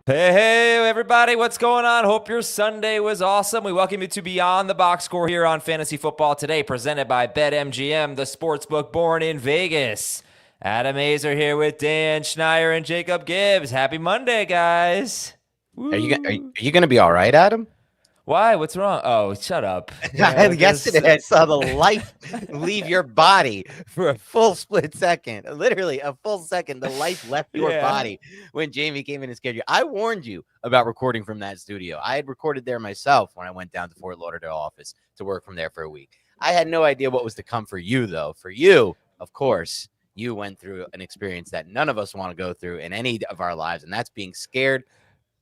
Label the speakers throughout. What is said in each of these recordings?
Speaker 1: Hey, everybody, what's going on? Hope your Sunday was awesome. We welcome you to Beyond the Box Score here on Fantasy Football Today, presented by BetMGM, the sportsbook born in Vegas. Adam Azer here with Dan Schneier and Jacob Gibbs. Happy Monday, guys.
Speaker 2: Are you
Speaker 1: Woo.
Speaker 2: going to be all right, Adam?
Speaker 1: Why? What's wrong? Oh, shut up.
Speaker 2: Yesterday, I saw the life leave your body for a full split second. Literally, a full second. The life left your body when Jamie came in and scared you. I warned you about recording from that studio. I had recorded there myself when I went down to Fort Lauderdale office to work from there for a week. I had no idea what was to come for you, though. For you, of course, you went through an experience that none of us want to go through in any of our lives, and that's being scared.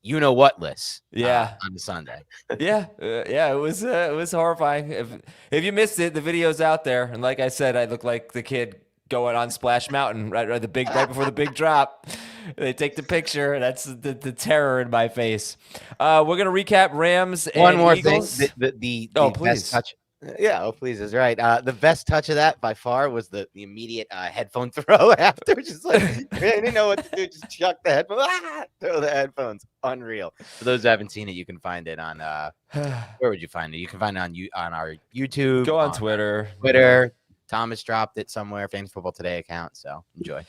Speaker 2: You know what list? On Sunday.
Speaker 1: It was horrifying. If you missed it, the video's out there. And like I said, I look like the kid going on Splash Mountain right before the big drop. They take the picture. That's the terror in my face. We're gonna recap Rams and
Speaker 2: One more
Speaker 1: Eagles.
Speaker 2: thing. The best touch. Yeah, please is right. The best touch of that by far was the immediate headphone throw after. Just like I didn't know what to do. Just chuck the headphones. Throw the headphones. Unreal. For those who haven't seen it, you can find it on where would you find it? You can find it on our YouTube.
Speaker 1: Go on Twitter.
Speaker 2: Thomas dropped it somewhere. Fantasy Football Today account. So enjoy.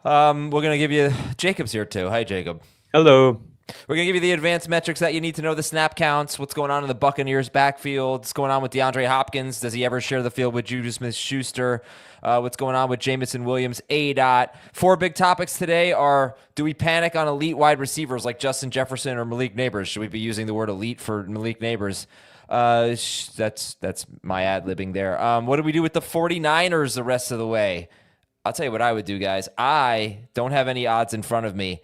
Speaker 1: We're gonna give you Jacob's here too. Hi, Jacob.
Speaker 3: Hello.
Speaker 1: We're going to give you the advanced metrics that you need to know, the snap counts, what's going on in the Buccaneers backfield, what's going on with DeAndre Hopkins. Does he ever share the field with Juju Smith-Schuster? What's going on with Jamison Williams, A-Dot. 4 big topics today are, do we panic on elite wide receivers like Justin Jefferson or Malik Neighbors? Should we be using the word elite for Malik Neighbors? That's my ad-libbing there. What do we do with the 49ers the rest of the way? I'll tell you what I would do, guys. I don't have any odds in front of me.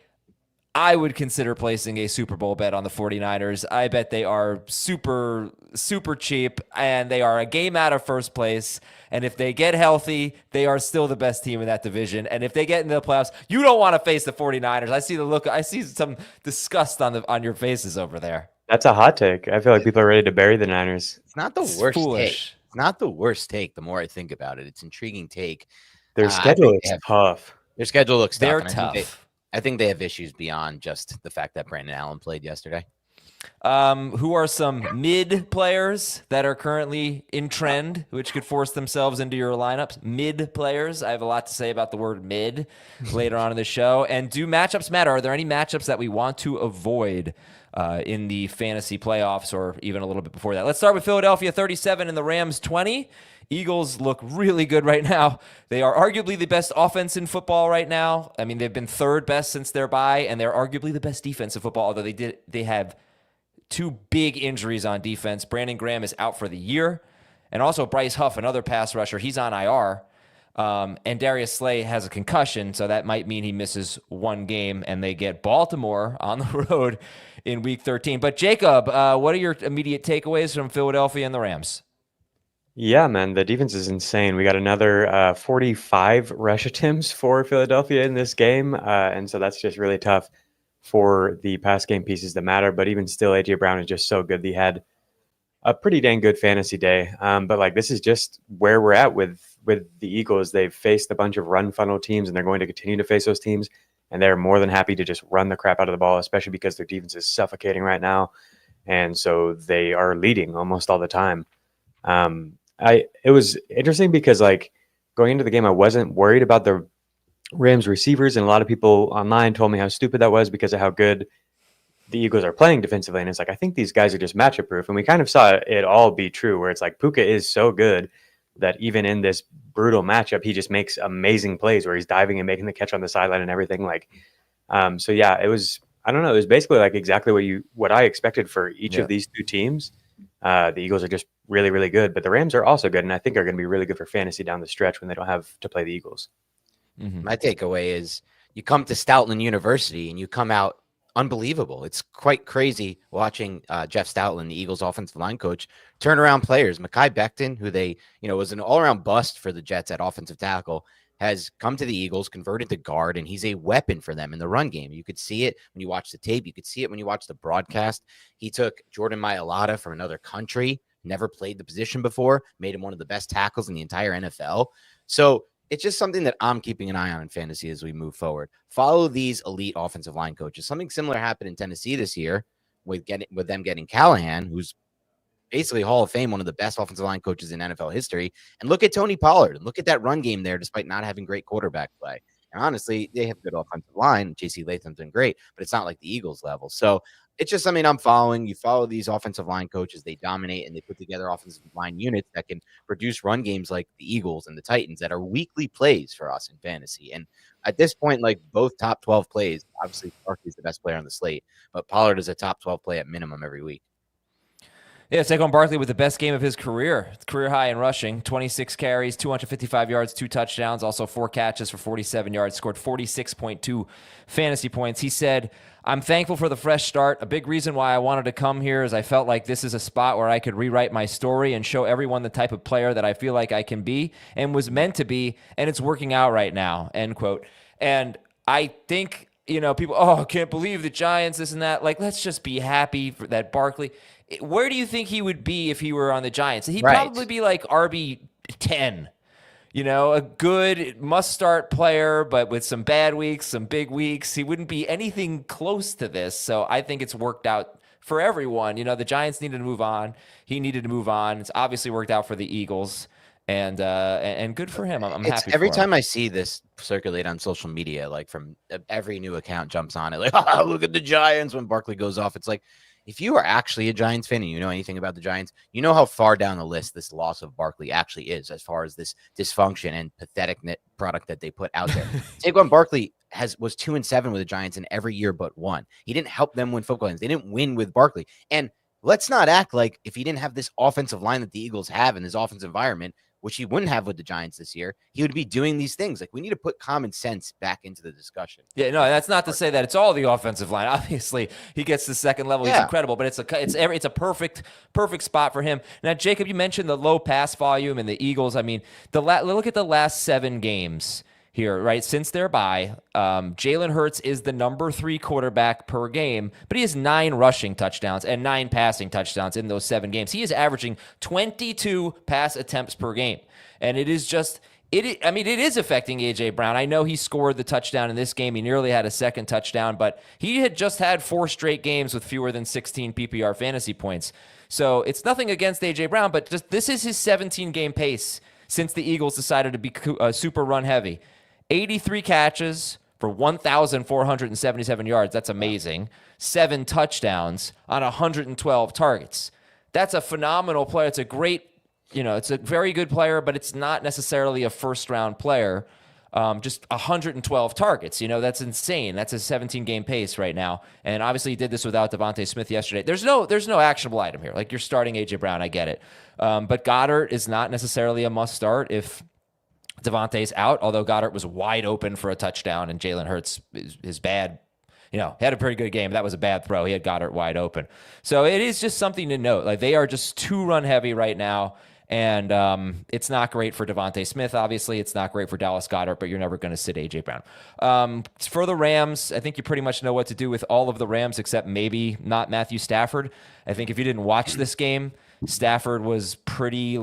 Speaker 1: I would consider placing a Super Bowl bet on the 49ers. I bet they are super, super cheap, and they are a game out of first place. And if they get healthy, they are still the best team in that division. And if they get into the playoffs, you don't want to face the 49ers. I see the look. I see some disgust on your faces over there.
Speaker 3: That's a hot take. I feel like people are ready to bury the Niners.
Speaker 2: It's not the worst take. It's not the worst take. The more I think about it, it's an intriguing take.
Speaker 3: Their schedule looks tough.
Speaker 2: Their schedule looks tough.
Speaker 1: They're tough.
Speaker 2: I think they have issues beyond just the fact that Brandon Allen played yesterday.
Speaker 1: Who are some mid players that are currently in trend, which could force themselves into your lineups? Mid players. I have a lot to say about the word mid later on in the show. And do matchups matter? Are there any matchups that we want to avoid in the fantasy playoffs or even a little bit before that? Let's start with Philadelphia 37 and the Rams 20. Eagles look really good right now. They are arguably the best offense in football right now. I mean, they've been third best since their bye, and they're arguably the best defense in football, although they have 2 big injuries on defense. Brandon Graham is out for the year, and also Bryce Huff, another pass rusher, he's on IR. And Darius Slay has a concussion, so that might mean he misses 1 game, and they get Baltimore on the road in Week 13. But Jacob, what are your immediate takeaways from Philadelphia and the Rams?
Speaker 3: Yeah, man, the defense is insane. We got another 45 rush attempts for Philadelphia in this game, and so that's just really tough for the pass game pieces that matter. But even still, A.J. Brown is just so good. He had a pretty dang good fantasy day. But like this is just where we're at with the Eagles. They've faced a bunch of run funnel teams, and they're going to continue to face those teams. And they're more than happy to just run the crap out of the ball, especially because their defense is suffocating right now, and so they are leading almost all the time. It was interesting because like going into the game, I wasn't worried about the Rams receivers, and a lot of people online told me how stupid that was because of how good the Eagles are playing defensively. And it's like, I think these guys are just matchup proof. And we kind of saw it all be true, where it's like Puka is so good that even in this brutal matchup, he just makes amazing plays where he's diving and making the catch on the sideline and everything. Like, so yeah, it was, I don't know. It was basically like exactly what I expected for each of these 2 teams. The Eagles are just really, really good, but the Rams are also good, and I think are going to be really good for fantasy down the stretch when they don't have to play the Eagles.
Speaker 2: Mm-hmm. My takeaway is you come to Stoutland University and you come out unbelievable. It's quite crazy watching Jeff Stoutland, the Eagles offensive line coach, turn around players. Mekhi Becton, who they, was an all-around bust for the Jets at offensive tackle, has come to the Eagles, converted to guard, and he's a weapon for them in the run game. You could see it when you watch the tape. You could see it when you watch the broadcast. He took Jordan Mailata from another country, never played the position before, made him one of the best tackles in the entire NFL. So it's just something that I'm keeping an eye on in fantasy as we move forward. Follow these elite offensive line coaches. Something similar happened in Tennessee this year with them getting Callahan, who's basically Hall of Fame, one of the best offensive line coaches in NFL history. And look at Tony Pollard and look at that run game there, despite not having great quarterback play. And honestly, they have good offensive line. J.C. Latham's been great, but it's not like the Eagles level. So it's just something I'm following. You follow these offensive line coaches, they dominate and they put together offensive line units that can produce run games like the Eagles and the Titans that are weekly plays for us in fantasy. And at this point, like both top 12 plays, obviously Barkley's the best player on the slate, but Pollard is a top 12 play at minimum every week.
Speaker 1: Yeah, Saquon Barkley with the best game of his career high in rushing, 26 carries, 255 yards, 2 touchdowns, also 4 catches for 47 yards, scored 46.2 fantasy points. He said, I'm thankful for the fresh start. A big reason why I wanted to come here is I felt like this is a spot where I could rewrite my story and show everyone the type of player that I feel like I can be and was meant to be, and it's working out right now, end quote. And I think, people, I can't believe the Giants, this and that. Like, let's just be happy for that Barkley. Where do you think he would be if he were on the Giants? He'd probably be like RB 10. A good must-start player, but with some bad weeks, some big weeks. He wouldn't be anything close to this. So I think it's worked out for everyone. The Giants needed to move on. He needed to move on. It's obviously worked out for the Eagles. And good for him. I'm happy.
Speaker 2: Every time I see this circulate on social media, like from every new account jumps on it, like, look at the Giants when Barkley goes off. It's like, if you are actually a Giants fan and you know anything about the Giants, you know how far down the list this loss of Barkley actually is as far as this dysfunction and pathetic product that they put out there. Saquon Barkley was 2-7 with the Giants in every year but one. He didn't help them win football games. They didn't win with Barkley. And let's not act like if he didn't have this offensive line that the Eagles have in this offensive environment, which he wouldn't have with the Giants this year, he would be doing these things. Like, we need to put common sense back into the discussion.
Speaker 1: Yeah, no, that's not to say that it's all the offensive line. Obviously, he gets to the second level. He's incredible, but it's a perfect spot for him. Now, Jacob, you mentioned the low pass volume and the Eagles. I mean, look at the last 7 games here, right? Since their bye, Jalen Hurts is the number 3 quarterback per game, but he has 9 rushing touchdowns and 9 passing touchdowns in those 7 games. He is averaging 22 pass attempts per game. And it is just, it is affecting A.J. Brown. I know he scored the touchdown in this game. He nearly had a second touchdown, but he had just had 4 straight games with fewer than 16 PPR fantasy points. So it's nothing against A.J. Brown, but just this is his 17-game pace since the Eagles decided to be super run heavy. 83 catches for 1,477 yards. That's amazing. 7 touchdowns on 112 targets. That's a phenomenal player. It's a great, it's a very good player, but it's not necessarily a first-round player. Just 112 targets. That's insane. That's a 17-game pace right now. And obviously he did this without Devontae Smith yesterday. There's no actionable item here. Like, you're starting A.J. Brown. I get it. But Goddard is not necessarily a must-start if Devontae's out, although Goddard was wide open for a touchdown, and Jalen Hurts is bad. He had a pretty good game. That was a bad throw. He had Goddard wide open. So it is just something to note. Like, they are just too run heavy right now, and it's not great for Devontae Smith, obviously. It's not great for Dallas Goedert, but you're never going to sit A.J. Brown. For the Rams, I think you pretty much know what to do with all of the Rams except maybe not Matthew Stafford. I think if you didn't watch this game, Stafford was pretty,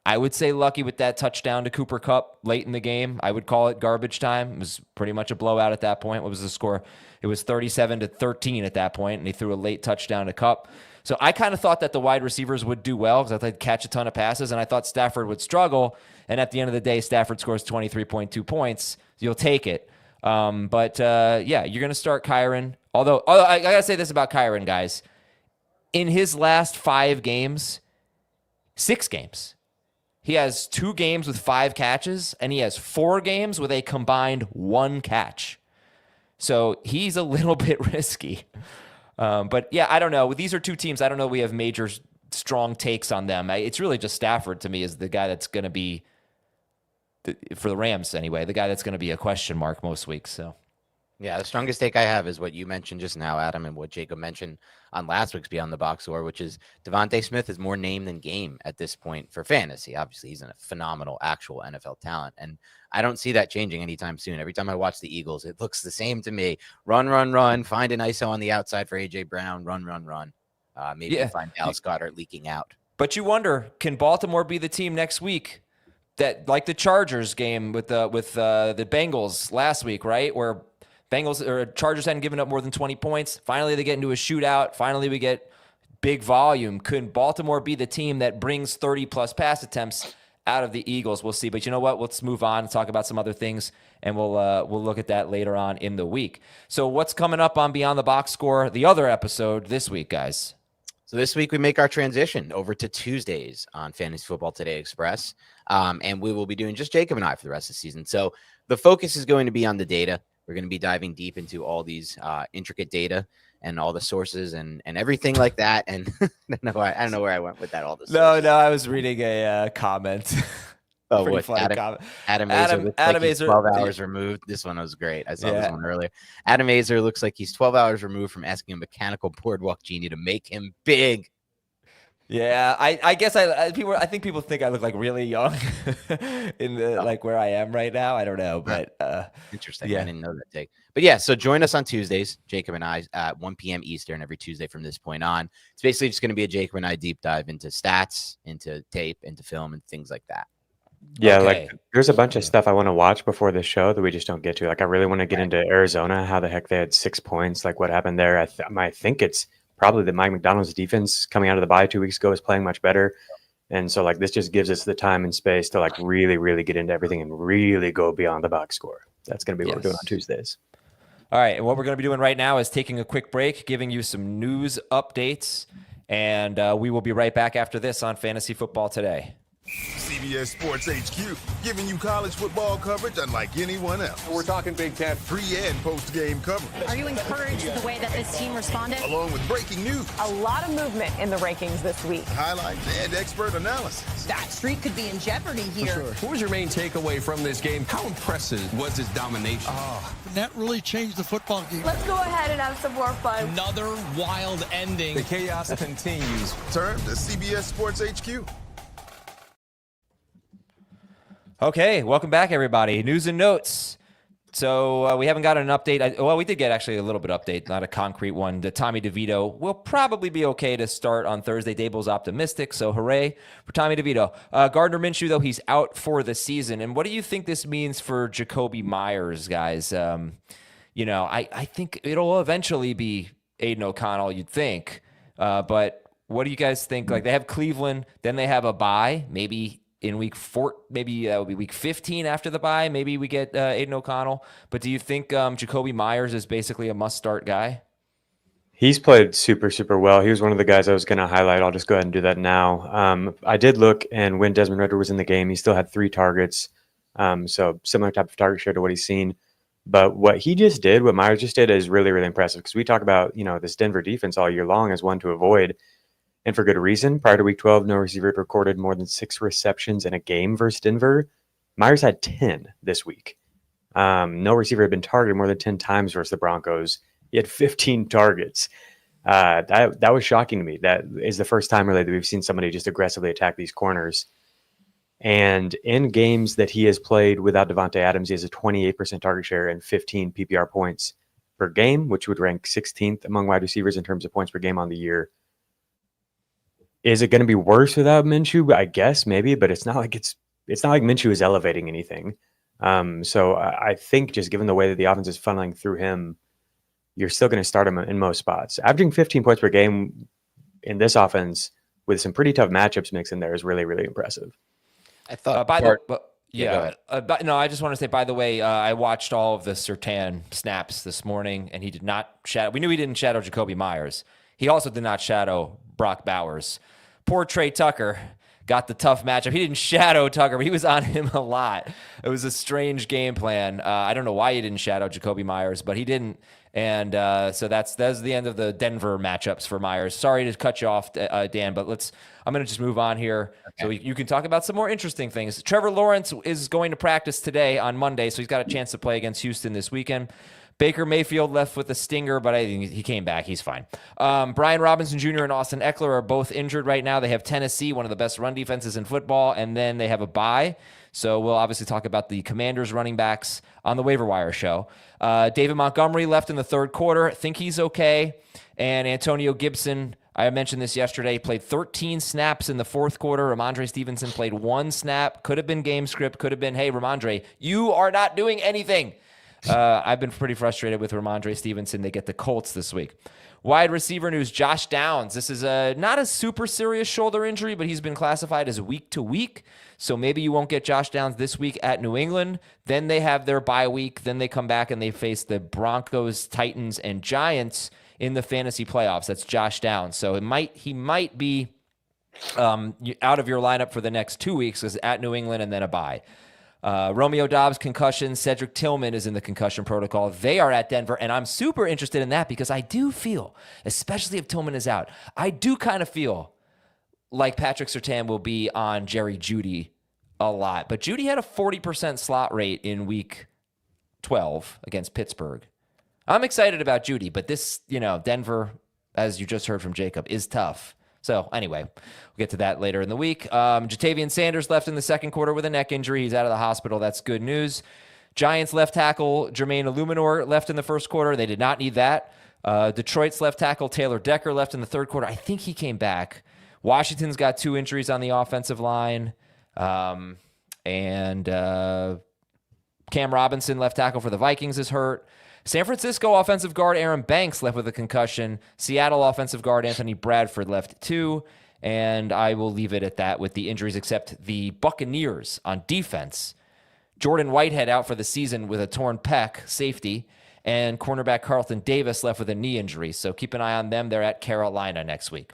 Speaker 1: I would say, lucky with that touchdown to Cooper Kupp late in the game. I would call it garbage time. It was pretty much a blowout at that point. What was the score? It was 37-13 at that point, and he threw a late touchdown to Kupp. So I kind of thought that the wide receivers would do well because I thought they'd catch a ton of passes, and I thought Stafford would struggle. And at the end of the day, Stafford scores 23.2 points. You'll take it. But you're going to start Kyren. Although I got to say this about Kyren, guys. In his last 6 games, he has 2 games with 5 catches, and he has 4 games with a combined 1 catch. So he's a little bit risky. But yeah, I don't know. These are 2 teams. I don't know. We have major strong takes on them. It's really just Stafford to me is the guy that's going to be, for the Rams anyway, the guy that's going to be a question mark most weeks. So.
Speaker 2: Yeah, the strongest take I have is what you mentioned just now, Adam, and what Jacob mentioned on last week's Beyond the Box Score, which is Devontae Smith is more name than game at this point for fantasy. Obviously, he's a phenomenal actual NFL talent, and I don't see that changing anytime soon. Every time I watch the Eagles, it looks the same to me. Run, run, run, find an ISO on the outside for A.J. Brown, run, run, run. Maybe find Dallas Goedert leaking out.
Speaker 1: But you wonder, can Baltimore be the team next week that like the Chargers game with the Bengals last week, right? Where Chargers hadn't given up more than 20 points. Finally, they get into a shootout. Finally, we get big volume. Could Baltimore be the team that brings 30-plus pass attempts out of the Eagles? We'll see. But you know what? Let's move on and talk about some other things, and we'll look at that later on in the week. So what's coming up on Beyond the Box Score, the other episode this week, guys?
Speaker 2: So this week we make our transition over to Tuesdays on Fantasy Football Today Express, and we will be doing just Jacob and I for the rest of the season. So the focus is going to be on the data. We're going to be diving deep into all these intricate data and all the sources and everything like that. And I don't know where I went with that. All this. No,
Speaker 1: I was reading a comment.
Speaker 2: Oh, what? Adam Azer 12 hours removed. This one was great. I saw this one earlier. Adam Azer looks like he's 12 hours removed from asking a mechanical boardwalk genie to make him big.
Speaker 1: Yeah, I guess I think people think I look like really young in the like where I am right now. I don't know, but
Speaker 2: interesting. Yeah. I didn't know that take. But yeah, so join us on Tuesdays, Jacob and I, at 1 p.m. Eastern every Tuesday from this point on. It's basically just going to be a Jacob and I deep dive into stats, into tape, into film, and things like that.
Speaker 3: Yeah, like there's a bunch of stuff I want to watch before the show that we just don't get to. Like I really want to get into Arizona, how the heck they had 6 points, like what happened there. I think it's probably that Mike McDonald's defense coming out of the bye 2 weeks ago is playing much better. And so like this just gives us the time and space to like really, really get into everything and really go beyond the box score. That's going to be what we're doing on Tuesdays.
Speaker 1: All right. And what we're going to be doing right now is taking a quick break, giving you some news updates. And we will be right back after this on Fantasy Football Today.
Speaker 4: CBS Sports HQ, giving you college football coverage unlike anyone else.
Speaker 5: We're talking Big Ten.
Speaker 4: Pre- and post-game coverage.
Speaker 6: Are you encouraged with the way that this team responded?
Speaker 4: Along with breaking news.
Speaker 7: A lot of movement in the rankings this week.
Speaker 4: Highlights and expert analysis.
Speaker 8: That streak could be in jeopardy here.
Speaker 5: Sure. What was your main takeaway from this game? How impressive was his domination?
Speaker 9: That really changed the football game.
Speaker 7: Let's go ahead and have some more fun.
Speaker 10: Another wild ending.
Speaker 5: The chaos continues.
Speaker 4: Turn to CBS Sports HQ.
Speaker 1: Okay, welcome back, everybody. News and notes. So we haven't gotten an update. We did get actually a little bit of update, not a concrete one. The Tommy DeVito will probably be okay to start on Thursday. Daboll's optimistic, so hooray for Tommy DeVito. Gardner Minshew, though, he's out for the season. And what do you think this means for Jacoby Myers, guys? I think it'll eventually be Aiden O'Connell, you'd think. But what do you guys think? Like, they have Cleveland, then they have a bye, maybe in week 4, maybe that would be week 15 after the bye. Maybe we get Aiden O'Connell. But do you think Jacoby Myers is basically a must-start guy?
Speaker 3: He's played super, super well. He was one of the guys I was going to highlight. I'll just go ahead and do that now. I did look, and when Desmond Ridder was in the game, he still had 3 targets. So similar type of target share to what he's seen. But what Myers just did is really, really impressive, because we talk about, this Denver defense all year long as one to avoid. And for good reason. Prior to week 12, no receiver had recorded more than 6 receptions in a game versus Denver. Myers had 10 this week. No receiver had been targeted more than 10 times versus the Broncos. He had 15 targets. That was shocking to me. That is the first time really that we've seen somebody just aggressively attack these corners. And in games that he has played without Devontae Adams, he has a 28% target share and 15 PPR points per game, which would rank 16th among wide receivers in terms of points per game on the year. Is it going to be worse without Minshew? I guess maybe, but it's not like Minshew is elevating anything. So I think just given the way that the offense is funneling through him, you're still going to start him in most spots. Averaging 15 points per game in this offense with some pretty tough matchups mixed in there is really, really impressive.
Speaker 2: I thought.
Speaker 1: I just want to say, by the way, I watched all of the Surtain snaps this morning, and he did not shadow. We knew he didn't shadow Jacoby Myers. He also did not shadow Brock Bowers. Poor Trey Tucker got the tough matchup. He didn't shadow Tucker, but he was on him a lot. It was a strange game plan. I don't know why he didn't shadow Jacoby Myers, but he didn't. And so that's the end of the Denver matchups for Myers. Sorry to cut you off, Dan, but I'm going to just move on here so you can talk about some more interesting things. Trevor Lawrence is going to practice today on Monday, so he's got a chance to play against Houston this weekend. Baker Mayfield left with a stinger, but I think he came back. He's fine. Brian Robinson Jr. and Austin Eckler are both injured right now. They have Tennessee, one of the best run defenses in football, and then they have a bye. So we'll obviously talk about the Commanders running backs on the waiver wire show. David Montgomery left in the third quarter. Think he's okay. And Antonio Gibson I mentioned this yesterday. He played 13 snaps in the fourth quarter. Ramondre Stevenson played 1 snap. Could have been game script. Could have been, hey, Ramondre, you are not doing anything. I've been pretty frustrated with Ramondre Stevenson. They get the Colts this week. Wide receiver news, Josh Downs. This is not a super serious shoulder injury, but he's been classified as week to week. So maybe you won't get Josh Downs this week at New England. Then they have their bye week. Then they come back and they face the Broncos, Titans, and Giants in the fantasy playoffs. That's Josh Downs. So he might be out of your lineup for the next 2 weeks because at New England and then a bye. Romeo Doubs concussion. Cedric Tillman is in the concussion protocol. They are at Denver, and I'm super interested in that because I do feel, especially if Tillman is out, I do kind of feel like Patrick Surtain will be on Jerry Jeudy a lot. But Jeudy had a 40% slot rate in week 12 against Pittsburgh. I'm excited about Jeudy, but this, Denver, as you just heard from Jacob, is tough. So anyway, we'll get to that later in the week. Jatavian Sanders left in the second quarter with a neck injury. He's out of the hospital. That's good news. Giants left tackle Jermaine Illuminor left in the first quarter. They did not need that. Detroit's left tackle Taylor Decker left in the third quarter. I think he came back. Washington's got 2 injuries on the offensive line. And Cam Robinson, left tackle for the Vikings, is hurt. San Francisco offensive guard Aaron Banks left with a concussion. Seattle offensive guard Anthony Bradford left too. And I will leave it at that with the injuries, except the Buccaneers on defense. Jordan Whitehead out for the season with a torn pec, safety. And cornerback Carlton Davis left with a knee injury. So keep an eye on them. They're at Carolina next week.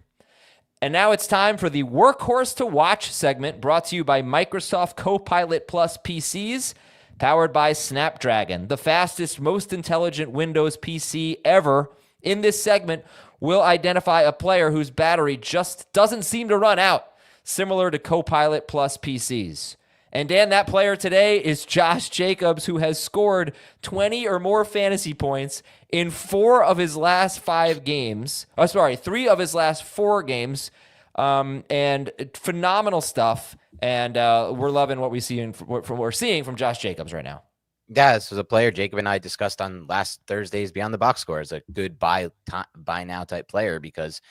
Speaker 1: And now it's time for the Workhorse to Watch segment, brought to you by Microsoft Copilot Plus PCs. Powered by Snapdragon, the fastest, most intelligent Windows PC ever. In this segment, we'll identify a player whose battery just doesn't seem to run out, similar to Copilot Plus PCs. And Dan, that player today is Josh Jacobs, who has scored 20 or more fantasy points in 3 of his last 4 games. And phenomenal stuff. And we're loving what we're seeing from Josh Jacobs right now.
Speaker 2: Yeah, this was a player Jacob and I discussed on last Thursday's Beyond the Box Score as a good buy now type player because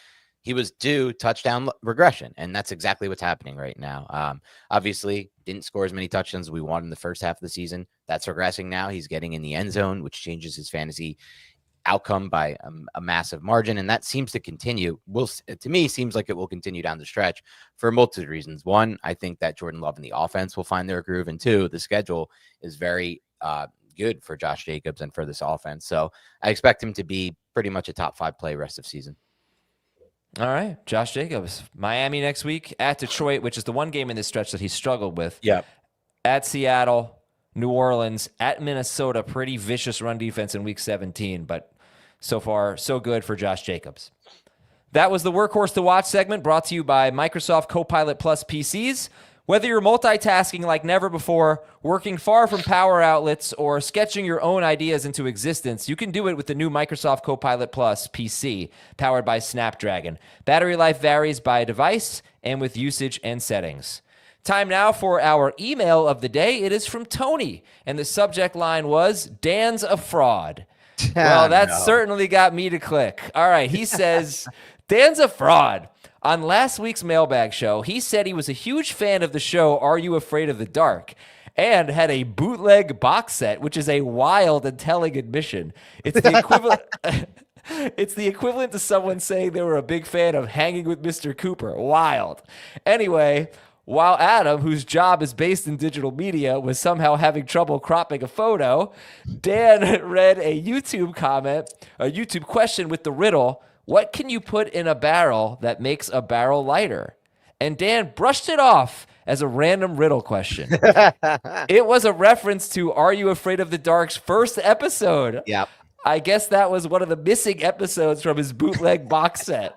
Speaker 2: he was due touchdown regression, and that's exactly what's happening right now. Obviously, didn't score as many touchdowns as we wanted in the first half of the season. That's regressing now. He's getting in the end zone, which changes his fantasy outcome by a massive margin, and that seems to continue. To me, seems like it will continue down the stretch for a multitude of reasons. One, I think that Jordan Love and the offense will find their groove, and 2, the schedule is very good for Josh Jacobs and for this offense. So I expect him to be pretty much a top 5 play rest of season.
Speaker 1: All right, Josh Jacobs. Miami next week, at Detroit, which is the one game in this stretch that he struggled with.
Speaker 2: Yeah.
Speaker 1: At Seattle, New Orleans, at Minnesota. Pretty vicious run defense in week 17, but so far, so good for Josh Jacobs. That was the Workhorse to Watch segment, brought to you by Microsoft Copilot Plus PCs. Whether you're multitasking like never before, working far from power outlets, or sketching your own ideas into existence, you can do it with the new Microsoft Copilot Plus PC, powered by Snapdragon. Battery life varies by device and with usage and settings. Time now for our email of the day. It is from Tony, and the subject line was, Dan's a fraud. Well, that certainly got me to click. All right, he says, Dan's a fraud. On last week's mailbag show, he said he was a huge fan of the show Are You Afraid of the Dark? And had a bootleg box set, which is a wild and telling admission. It's the equivalent... It's the equivalent to someone saying they were a big fan of Hanging with Mr. Cooper. Wild. Anyway, while Adam, whose job is based in digital media, was somehow having trouble cropping a photo, Dan read a YouTube question with the riddle, what can you put in a barrel that makes a barrel lighter? And Dan brushed it off as a random riddle question. It was a reference to Are You Afraid of the Dark's first episode.
Speaker 2: Yep.
Speaker 1: I guess that was one of the missing episodes from his bootleg box set.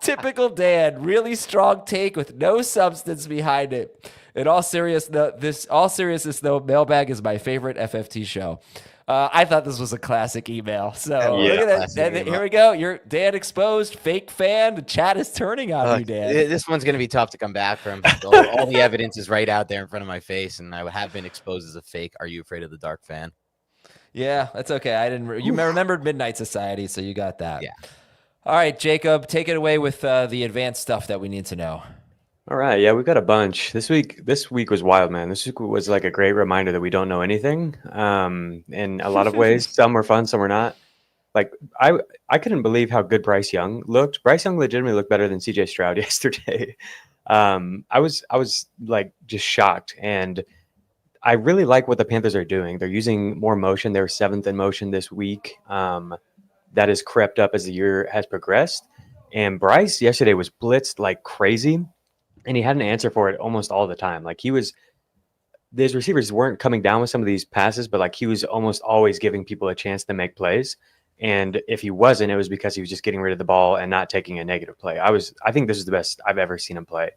Speaker 1: Typical Dan, really strong take with no substance behind it. In all seriousness, though, Mailbag is my favorite FFT show. I thought this was a classic email. So look at that. Here we go. You're Dan exposed, fake fan. The chat is turning on you, Dan.
Speaker 2: This one's going to be tough to come back from. All the evidence is right out there in front of my face, and I have been exposed as a fake Are You Afraid of the Dark fan.
Speaker 1: Yeah, that's okay. You remembered Midnight Society, so you got that.
Speaker 2: Yeah.
Speaker 1: All right, Jacob, take it away with the advanced stuff that we need to know.
Speaker 3: All right, yeah, we've got a bunch. This week was wild, man. This week was like a great reminder that we don't know anything. In a lot of ways, some were fun, some were not. Like I couldn't believe how good Bryce Young looked. Bryce Young legitimately looked better than CJ Stroud yesterday. I was like just shocked, and I really like what the Panthers are doing. They're using more motion. They were 7th in motion this week. That has crept up as the year has progressed. And Bryce yesterday was blitzed like crazy, and he had an answer for it almost all the time. Like these receivers weren't coming down with some of these passes, but like he was almost always giving people a chance to make plays. And if he wasn't, it was because he was just getting rid of the ball and not taking a negative play. I think this is the best I've ever seen him play.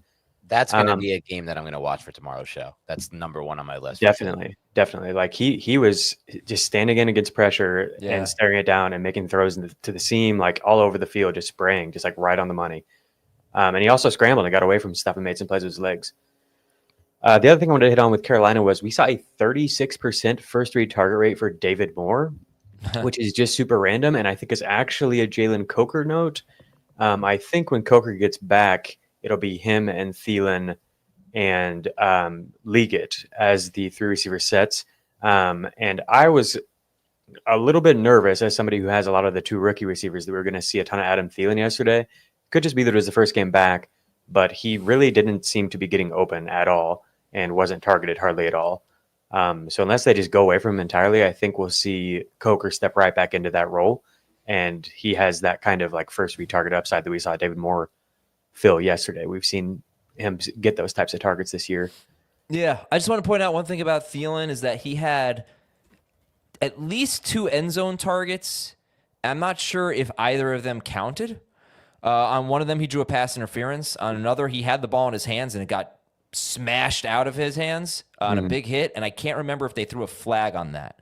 Speaker 2: That's going to be a game that I'm going to watch for tomorrow's show. That's number one on my list.
Speaker 3: Definitely. Like he was just standing in against pressure and staring it down and making throws to the seam, like all over the field, just spraying, just like right on the money. And he also scrambled and got away from stuff and made some plays with his legs. The other thing I wanted to hit on with Carolina was we saw a 36% first read target rate for David Moore, which is just super random. And I think is actually a Jalen Coker note. I think when Coker gets back, it'll be him and Thielen and Liggett as the 3 receiver sets. And I was a little bit nervous as somebody who has a lot of the 2 rookie receivers that we were going to see a ton of Adam Thielen yesterday. Could just be that it was the first game back, but he really didn't seem to be getting open at all and wasn't targeted hardly at all. So unless they just go away from him entirely, I think we'll see Coker step right back into that role. And he has that kind of like first read target upside that we saw David Moore fill yesterday. We've seen him get those types of targets this year.
Speaker 1: Yeah, I just want to point out one thing about Thielen is that he had at least 2 end zone targets. I'm not sure if either of them counted. On one of them, he drew a pass interference. On another, he had the ball in his hands and it got smashed out of his hands on a big hit. And I can't remember if they threw a flag on that.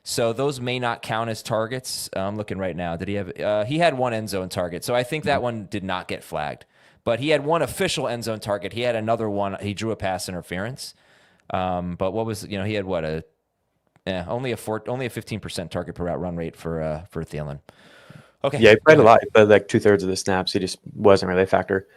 Speaker 1: So those may not count as targets. I'm looking right now. Did he have? He had 1 end zone target. So I think that one did not get flagged. But he had 1 official end zone target. He had another one. He drew a pass interference. But what was, he had what only a 15% target per route run rate for Thielen. Okay.
Speaker 3: Yeah, he played a lot, but like 2/3 of the snaps, he just wasn't really a factor.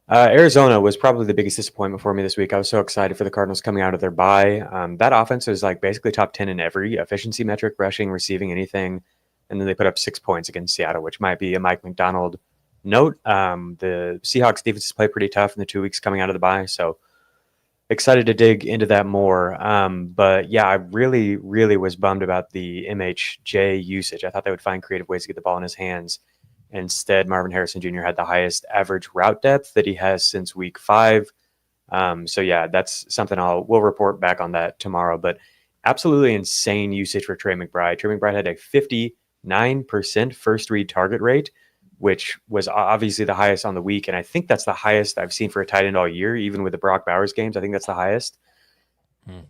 Speaker 3: Arizona was probably the biggest disappointment for me this week. I was so excited for the Cardinals coming out of their bye. That offense was like basically top 10 in every efficiency metric, rushing, receiving, anything. And then they put up 6 points against Seattle, which might be a Mike McDonald note. The Seahawks defense played pretty tough in the 2 weeks coming out of the bye. So excited to dig into that more. But yeah, I really, really was bummed about the MHJ usage. I thought they would find creative ways to get the ball in his hands. Instead, Marvin Harrison Jr. had the highest average route depth that he has since week 5. So yeah, that's something we'll report back on that tomorrow. But absolutely insane usage for Trey McBride. Trey McBride had a 59% first read target rate, which was obviously the highest on the week. And I think that's the highest I've seen for a tight end all year, even with the Brock Bowers games. I think that's the highest.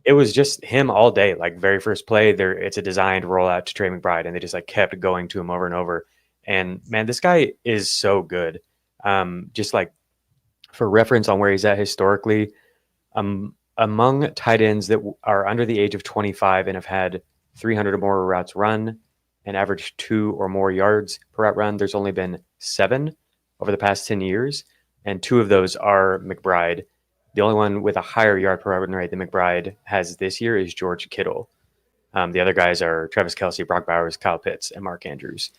Speaker 3: It was just him all day. Like very first play there, it's a designed rollout to Trey McBride, and they just like kept going to him over and over. And man, this guy is so good. Just like for reference on where he's at historically, among tight ends that are under the age of 25 and have had 300 or more routes run and average 2 or more yards per route run, there's only been 7 over the past 10 years. And 2 of those are McBride. The only one with a higher yard per route run rate than McBride has this year is George Kittle. The other guys are Travis Kelce, Brock Bowers, Kyle Pitts, and Mark Andrews.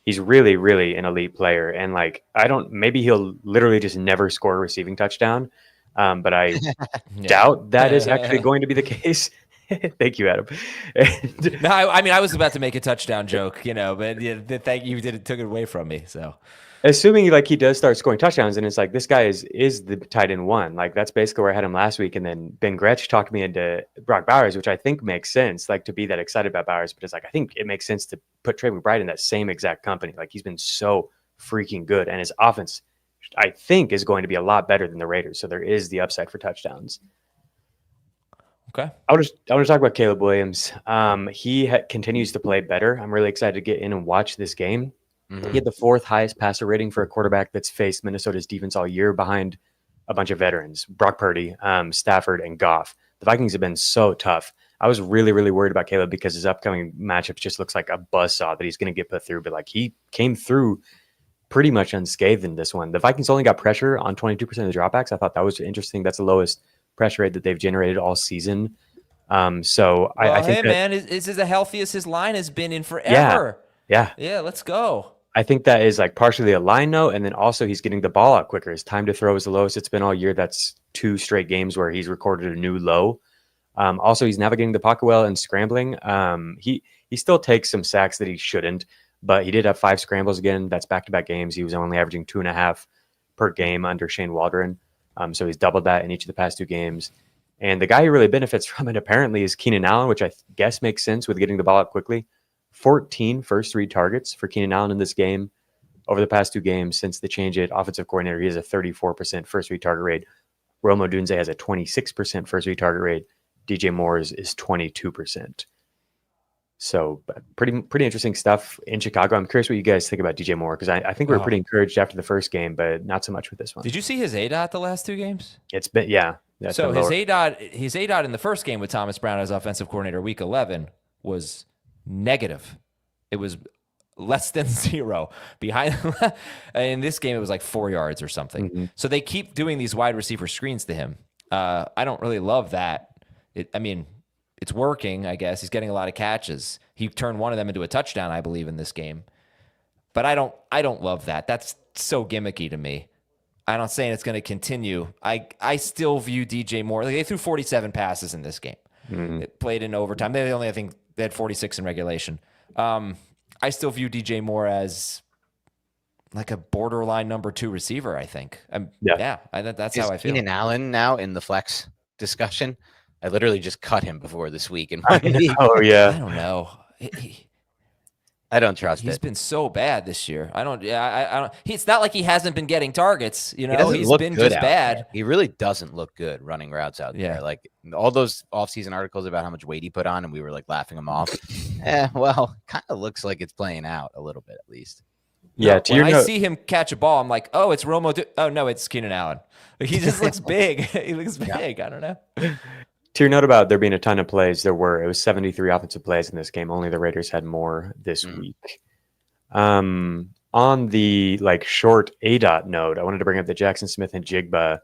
Speaker 3: He's really, really an elite player. And like, maybe he'll literally just never score a receiving touchdown. But I doubt that is actually going to be the case. Thank you, Adam.
Speaker 1: No, I was about to make a touchdown joke, but thank you. Took it away from me. So
Speaker 3: assuming like he does start scoring touchdowns, and it's like this guy is the tight end 1. Like that's basically where I had him last week. And then Ben Gretsch talked me into Brock Bowers, which I think makes sense, like to be that excited about Bowers. But it's like I think it makes sense to put Trey McBride in that same exact company. Like he's been so freaking good, and his offense, I think, is going to be a lot better than the Raiders. So there is the upside for touchdowns.
Speaker 1: Okay.
Speaker 3: I want to talk about Caleb Williams. He continues to play better. I'm really excited to get in and watch this game. He had the 4th highest passer rating for a quarterback that's faced Minnesota's defense all year, behind a bunch of veterans, Brock Purdy, Stafford, and Goff. The Vikings have been so tough. I was really, really worried about Caleb because his upcoming matchup just looks like a buzzsaw that he's going to get put through. But like he came through pretty much unscathed in this one. The Vikings only got pressure on 22% of the dropbacks. I thought that was interesting. That's the lowest pressure rate that they've generated all season. I think
Speaker 1: hey,
Speaker 3: that,
Speaker 1: man, this is the healthiest his line has been in forever.
Speaker 3: Yeah.
Speaker 1: Let's go.
Speaker 3: I think that is like partially a line note, and then also he's getting the ball out quicker. His time to throw is the lowest it's been all year. That's 2 straight games where he's recorded a new low. Also, he's navigating the pocket well and scrambling. He still takes some sacks that he shouldn't, but he did have 5 scrambles again. That's back-to-back games. He was only averaging 2.5 per game under Shane Waldron. So he's doubled that in each of the past 2 games. And the guy who really benefits from it apparently is Keenan Allen, which I guess makes sense with getting the ball out quickly. 14 first read targets for Keenan Allen in this game. Over the past 2 games since the change at offensive coordinator, he has a 34% first read target rate. Romeo Dunze has a 26% first read target rate. DJ Moore's is 22%. So pretty interesting stuff in Chicago. I'm curious what you guys think about DJ Moore, because I think we were pretty encouraged after the first game, but not so much with this one.
Speaker 1: Did you see his ADOT the last 2 games?
Speaker 3: It's been, yeah.
Speaker 1: So his ADOT in the first game with Thomas Brown as offensive coordinator, week 11, was negative. It was less than 0 behind. In this game, it was like 4 yards or something. Mm-hmm. So they keep doing these wide receiver screens to him. I don't really love that. It's working, I guess. He's getting a lot of catches. He turned one of them into a touchdown, I believe, in this game. But I don't love that. That's so gimmicky to me. I'm not saying it's going to continue. I still view DJ Moore. Like, they threw 47 passes in this game. Mm-hmm. It played in overtime. I think they had 46 in regulation. I still view DJ Moore as like a borderline number 2 receiver, I think. That's how I feel.
Speaker 2: Keenan Allen now in the flex discussion? I literally just cut him before this week.
Speaker 3: Oh, yeah.
Speaker 1: I don't know.
Speaker 2: I don't trust it.
Speaker 1: He's been so bad this year. I don't. It's not like he hasn't been getting targets. He's been just bad.
Speaker 2: There. He really doesn't look good running routes out there. Like all those offseason articles about how much weight he put on, and we were like laughing him off. Kind of looks like it's playing out a little bit at least.
Speaker 3: Yeah.
Speaker 1: When I see him catch a ball, I'm like, oh, it's Romo. Oh no, it's Keenan Allen. He just looks big. He looks big. I don't know.
Speaker 3: To your note about there being a ton of plays, it was 73 offensive plays in this game. Only the Raiders had more this week. On the short ADOT note, I wanted to bring up the Jaxon Smith-Njigba.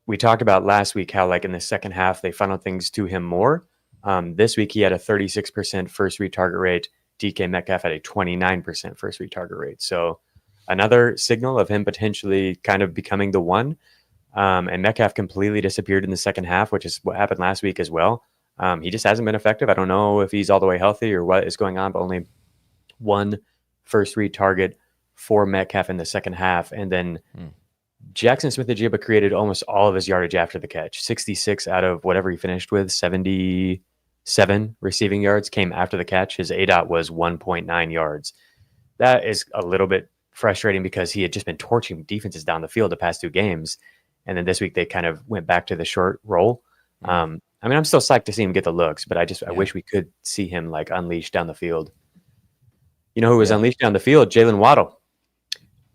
Speaker 3: We talked about last week how in the second half they funneled things to him more. This week he had a 36% first read target rate. DK Metcalf had a 29% first read target rate. So another signal of him potentially kind of becoming the one. And Metcalf completely disappeared in the second half, which is what happened last week as well. He just hasn't been effective. I don't know if he's all the way healthy or what is going on, but only 1 first read target for Metcalf in the second half. And then Jaxon Smith-Njigba created almost all of his yardage after the catch. 66 out of whatever he finished with, 77 receiving yards came after the catch. His ADOT was 1.9 yards. That is a little bit frustrating because he had just been torching defenses down the field the past 2 games. And then this week they kind of went back to the short roll. I'm still psyched to see him get the looks, but I wish we could see him unleashed down the field. You know who was unleashed down the field? Jalen Waddle.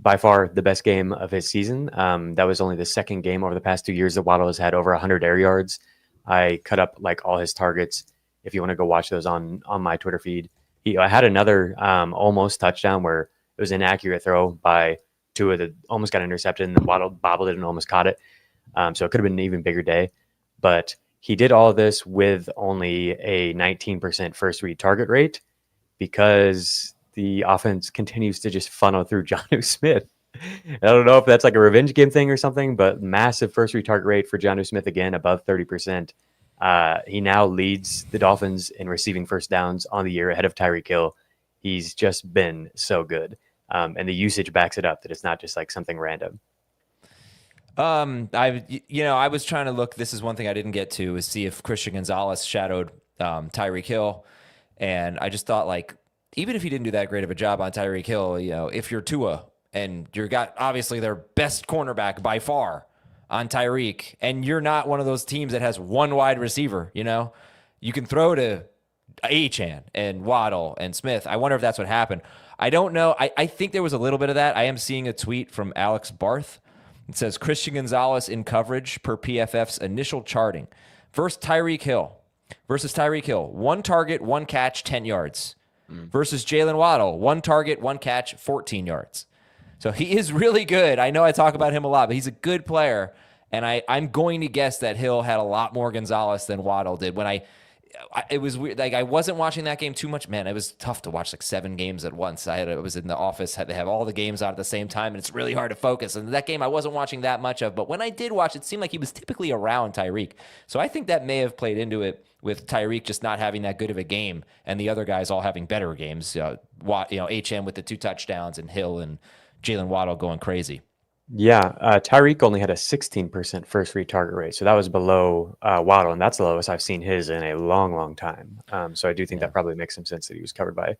Speaker 3: By far the best game of his season. That was only the second game over the past 2 years that Waddle has had over 100 air yards. I cut up all his targets. If you want to go watch those on my Twitter feed. I had another almost touchdown where it was an inaccurate throw by Tua that almost got intercepted, and then Waddle bobbled it and almost caught it. So it could have been an even bigger day. But he did all of this with only a 19% first read target rate because the offense continues to just funnel through Jonnu Smith. I don't know if that's a revenge game thing or something, but massive first read target rate for Jonnu Smith again, above 30%. He now leads the Dolphins in receiving first downs on the year ahead of Tyreek Hill. He's just been so good. And the usage backs it up that it's not just something random.
Speaker 1: I was trying to look. This is one thing I didn't get to is see if Christian Gonzalez shadowed Tyreek Hill, and I just thought even if he didn't do that great of a job on Tyreek Hill, if you're Tua and you're got obviously their best cornerback by far on Tyreek, and you're not one of those teams that has one wide receiver, you can throw to Achane and Waddle and Smith. I wonder if that's what happened. I don't know. I think there was a little bit of that. I am seeing a tweet from Alex Barth. It says Christian Gonzalez in coverage per PFF's initial charting versus Tyreek Hill. 1 target, 1 catch, 10 yards. Versus Jalen Waddle, 1 target, 1 catch, 14 yards. So he is really good. I know I talk about him a lot, but he's a good player. And I'm going to guess that Hill had a lot more Gonzalez than Waddle did. It was weird. Like, I wasn't watching that game too much. Man, it was tough to watch like 7 games at once. I was in the office, had to have all the games on at the same time, and it's really hard to focus. And that game I wasn't watching that much of, but when I did watch, it seemed like he was typically around Tyreek. So I think that may have played into it with Tyreek just not having that good of a game and the other guys all having better games. HM with the 2 touchdowns and Hill and Jalen Waddle going crazy.
Speaker 3: Yeah, Tyreek only had a 16% first read target rate, so that was below Waddle, and that's the lowest I've seen his in a long, long time. So I do think that probably makes some sense that he was covered by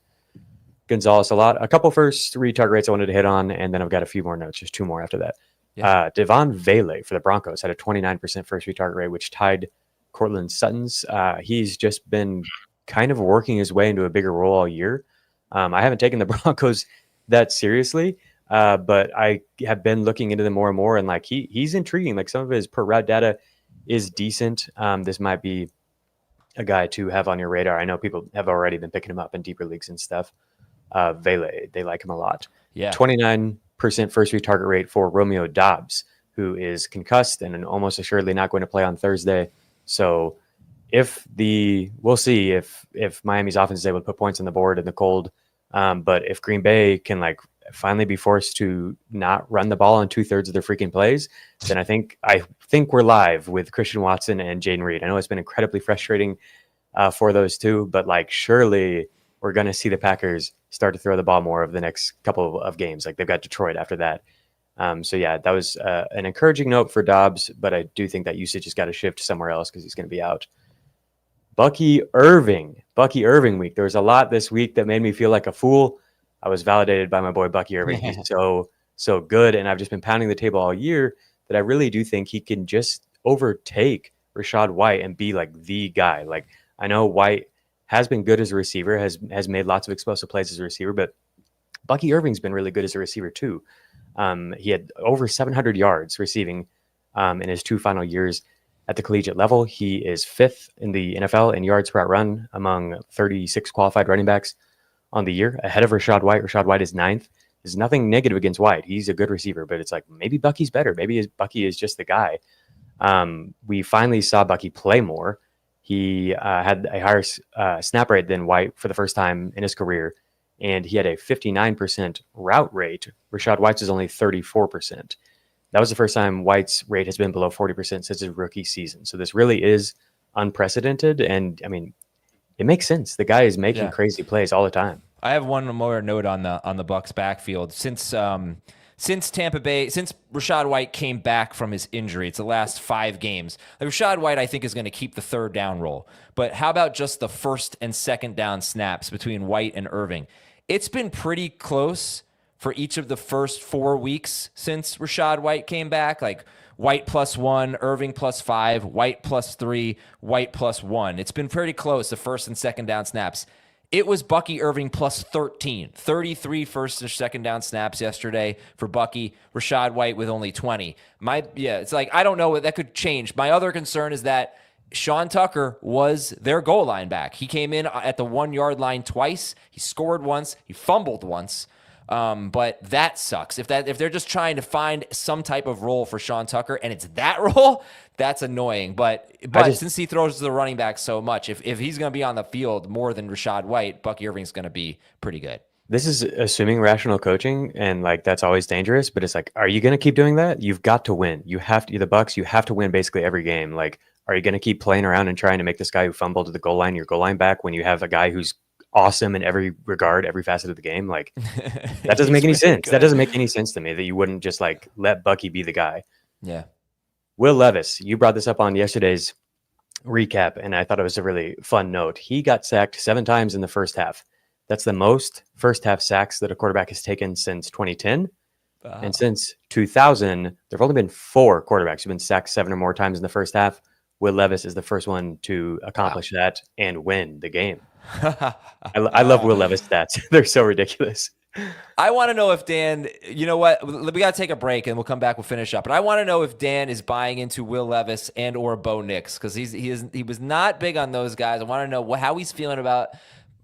Speaker 3: Gonzalez a lot. A couple first read target rates I wanted to hit on, and then I've got a few more notes, just 2 more after that. Yeah. Devaughn Vele for the Broncos had a 29% first read target rate, which tied Cortland Sutton's. He's just been kind of working his way into a bigger role all year. I haven't taken the Broncos that seriously. But I have been looking into them more and more, and like he's intriguing. Like some of his per route data is decent. This might be a guy to have on your radar. I know people have already been picking him up in deeper leagues and stuff. Vele, they like him a lot. Yeah, 29% first read target rate for Romeo Doubs, who is concussed and almost assuredly not going to play on Thursday. So we'll see if Miami's offense is able to put points on the board in the cold. But if Green Bay can finally be forced to not run the ball on 2/3 of their freaking plays, then I think we're live with Christian Watson and Jaden Reed. I know it's been incredibly frustrating for those two, but surely we're going to see the Packers start to throw the ball more over the next couple of games. Like they've got Detroit after that. So yeah, that was an encouraging note for Doubs, but I do think that usage has got to shift somewhere else because he's going to be out. Bucky Irving week. There was a lot this week that made me feel like a fool. I was validated by my boy Bucky Irving. He's so good, and I've just been pounding the table all year that I really do think he can just overtake Rachaad White and be like the guy. Like I know White has been good as a receiver, has made lots of explosive plays as a receiver, but Bucky Irving's been really good as a receiver too. He had over 700 yards receiving in his 2 final years at the collegiate level. He is 5th in the NFL in yards per route run among 36 qualified running backs on the year, ahead of Rachaad White. Rachaad White is 9th. There's nothing negative against White. He's a good receiver, but it's like maybe Bucky's better. Maybe Bucky is just the guy. We finally saw Bucky play more. He had a higher snap rate than White for the first time in his career, and he had a 59% route rate. Rachaad White's is only 34%. That was the first time White's rate has been below 40% since his rookie season. So this really is unprecedented, and I mean, it makes sense. The guy is making crazy plays all the time.
Speaker 1: I have one more note on the Bucs backfield. Since Tampa Bay, since Rachaad White came back from his injury, it's the last 5 games. Rachaad White, I think, is going to keep the 3rd down role. But how about just the 1st and 2nd down snaps between White and Irving? It's been pretty close for each of the first 4 weeks since Rachaad White came back. Like White +1, Irving +5, White +3, White +1. It's been pretty close, the 1st and 2nd down snaps. It was Bucky Irving +13, 33 first and 2nd down snaps yesterday for Bucky. Rachaad White with only 20. It's like, I don't know what that could change. My other concern is that Sean Tucker was their goal line back. He came in at the 1-yard line twice. He scored once. He fumbled once. But that sucks. If they're just trying to find some type of role for Sean Tucker and it's that role, that's annoying. But since he throws to the running back so much, if he's going to be on the field more than Rachaad White, Bucky Irving's going to be pretty good.
Speaker 3: This is assuming rational coaching, and that's always dangerous. But it's like, are you going to keep doing that? You've got to win. You have to. The Bucs, you have to win basically every game. Like, are you going to keep playing around and trying to make this guy who fumbled to the goal line your goal line back when you have a guy who's awesome in every regard, every facet of the game? Like, that doesn't make any sense. That doesn't make any sense to me that you wouldn't just let Bucky be the guy.
Speaker 1: Yeah.
Speaker 3: Will Levis, you brought this up on yesterday's recap, and I thought it was a really fun note. He got sacked 7 times in the first half. That's the most first half sacks that a quarterback has taken since 2010. Wow. And since 2000, there have only been 4 quarterbacks who've been sacked 7 or more times in the first half. Will Levis is the first one to accomplish that and win the game. I love Will Levis stats. They're so ridiculous.
Speaker 1: I want to know if Dan, you know what, we got to take a break and we'll come back, we'll finish up. But I want to know if Dan is buying into Will Levis and or Bo Nix, because he was not big on those guys. I want to know how he's feeling about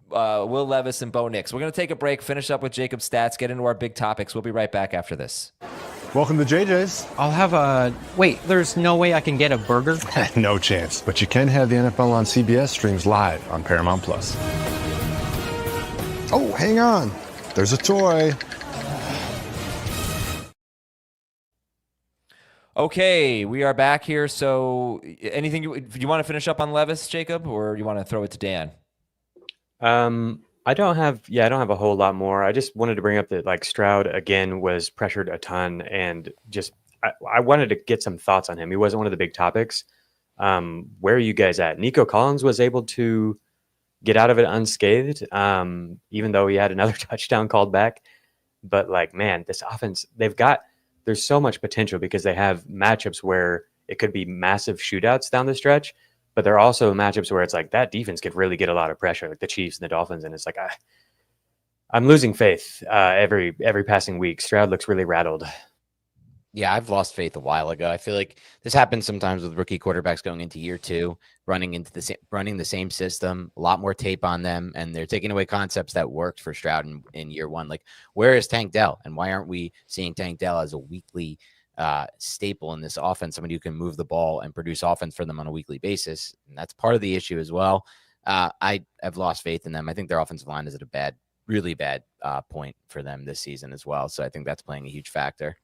Speaker 1: Will Levis and Bo Nix. We're going to take a break, finish up with Jacob's stats, get into our big topics. We'll be right back after this.
Speaker 11: Welcome to JJ's.
Speaker 10: I'll have a... Wait, there's no way I can get a burger?
Speaker 11: No chance. But you can have the NFL on CBS streams live on Paramount+. Oh, hang on. There's a toy.
Speaker 1: Okay, we are back here. So anything you want to finish up on Levis, Jacob, or you want to throw it to Dan?
Speaker 3: I don't have a whole lot more. I just wanted to bring up that like Stroud again was pressured a ton, and just I wanted to get some thoughts on him. He wasn't one of the big topics. Where are you guys at? Nico Collins was able to get out of it unscathed, even though he had another touchdown called back. But like, man, this offense, there's so much potential because they have matchups where it could be massive shootouts down the stretch. But there are also matchups where it's like that defense could really get a lot of pressure, like the Chiefs and the Dolphins. And it's like, I'm losing faith every passing week. Stroud looks really rattled.
Speaker 2: Yeah, I've lost faith a while ago. I feel like this happens sometimes with rookie quarterbacks going into year 2, running the same system, a lot more tape on them, and they're taking away concepts that worked for Stroud in year 1. Like, where is Tank Dell? And why aren't we seeing Tank Dell as a weekly staple in this offense, somebody who can move the ball and produce offense for them on a weekly basis? And that's part of the issue as well. I have lost faith in them. I think their offensive line is at a really bad point for them this season as well. So I think that's playing a huge factor.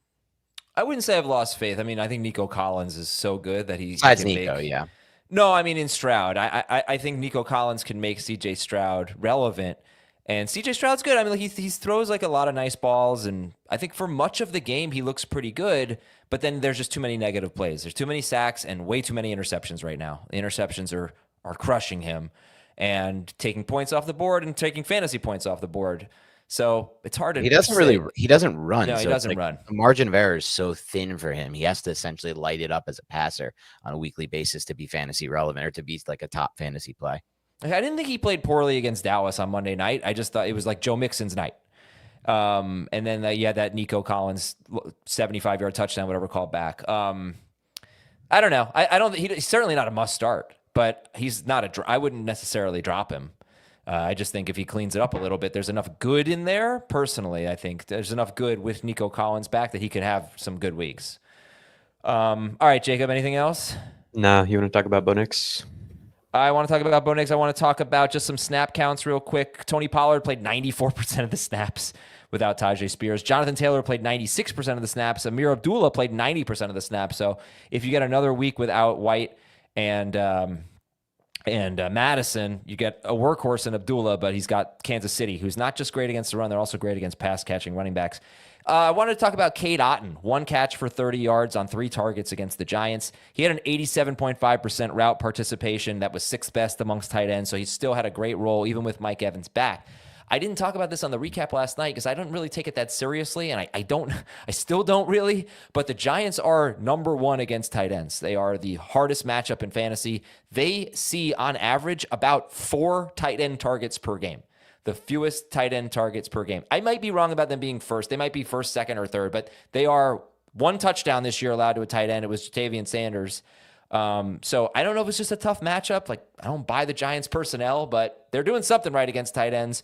Speaker 1: I wouldn't say I've lost faith. I mean, I think Nico Collins is so good that
Speaker 2: besides Nico, yeah.
Speaker 1: No, I mean in Stroud. I think Nico Collins can make CJ Stroud relevant. And CJ Stroud's good. I mean, like, he throws like a lot of nice balls, and I think for much of the game he looks pretty good. But then there's just too many negative plays. There's too many sacks and way too many interceptions right now. The interceptions are crushing him and taking points off the board and taking fantasy points off the board. So it's hard to.
Speaker 2: He doesn't run.
Speaker 1: No, he doesn't run.
Speaker 2: The margin of error is so thin for him. He has to essentially light it up as a passer on a weekly basis to be fantasy relevant or to be like a top fantasy play.
Speaker 1: I didn't think he played poorly against Dallas on Monday night. I just thought it was like Joe Mixon's night. And then that Nico Collins 75-yard touchdown, whatever, called back. I don't know. I don't. He's certainly not a must start, but he's not I wouldn't necessarily drop him. I just think if he cleans it up a little bit, there's enough good in there. Personally, I think there's enough good with Nico Collins back that he could have some good weeks. All right, Jacob, anything else?
Speaker 3: No, you want to talk about Bo Nix?
Speaker 1: I want to talk about Bo Nix. I want to talk about just some snap counts real quick. Tony Pollard played 94% of the snaps without Tajay Spears. Jonathan Taylor played 96% of the snaps. Amir Abdullah played 90% of the snaps. So if you get another week without White and Madison, you get a workhorse in Abdullah, but he's got Kansas City, who's not just great against the run, they're also great against pass-catching running backs. I wanted to talk about Cade Otton. 1 catch for 30 yards on 3 targets against the Giants. He had an 87.5% route participation. That was 6th best amongst tight ends, so he still had a great role, even with Mike Evans back. I didn't talk about this on the recap last night because I don't really take it that seriously, and I still don't really, but the Giants are number 1 against tight ends. They are the hardest matchup in fantasy. They see, on average, about 4 tight end targets per game. The fewest tight end targets per game. I might be wrong about them being first. They might be first, second, or third, but they are 1 touchdown this year allowed to a tight end. It was Jatavian Sanders. So I don't know if it's just a tough matchup. Like, I don't buy the Giants personnel, but they're doing something right against tight ends.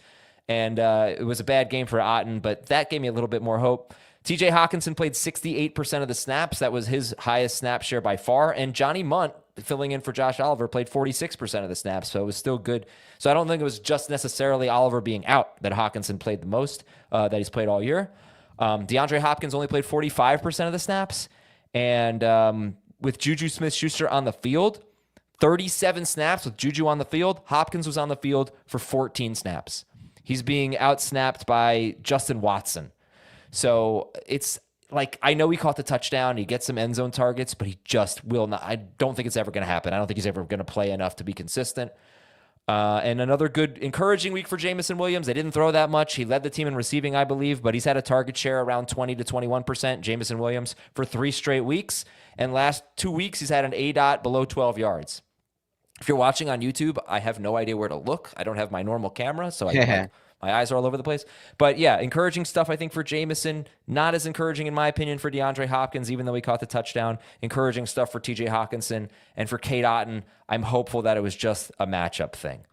Speaker 1: And it was a bad game for Otton, but that gave me a little bit more hope. TJ Hawkinson played 68% of the snaps. That was his highest snap share by far. And Johnny Munt, filling in for Josh Oliver, played 46% of the snaps, so it was still good. So I don't think it was just necessarily Oliver being out that Hawkinson played the most that he's played all year. DeAndre Hopkins only played 45% of the snaps. And with Juju Smith-Schuster on the field, 37 snaps with Juju on the field. Hopkins was on the field for 14 snaps. He's being outsnapped by Justin Watson. So it's like, I know he caught the touchdown. He gets some end zone targets, but he just will not. I don't think it's ever going to happen. I don't think he's ever going to play enough to be consistent. And another good, encouraging week for Jameson Williams. They didn't throw that much. He led the team in receiving, I believe, but he's had a target share around 20 to 21%, Jameson Williams, for 3 straight weeks. And last 2 weeks, he's had an ADOT below 12 yards. If you're watching on YouTube, I have no idea where to look. I don't have my normal camera, so my eyes are all over the place. But yeah, encouraging stuff, I think, for Jameson. Not as encouraging, in my opinion, for DeAndre Hopkins, even though he caught the touchdown. Encouraging stuff for TJ Hawkinson. And for Cade Otton, I'm hopeful that it was just a matchup thing.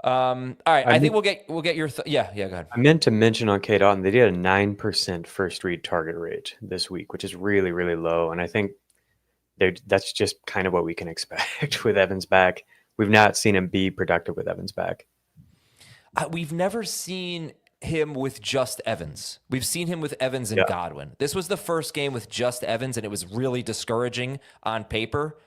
Speaker 1: All right, I think we'll get your yeah, go ahead.
Speaker 3: I meant to mention on K Dalton, they did a 9% first read target rate this week, which is really, really low. And I think that's just kind of what we can expect with Evans back. We've not seen him be productive with Evans back.
Speaker 1: We've never seen him with just Evans. We've seen him with Evans and Godwin. This was the first game with just Evans, and it was really discouraging on paper.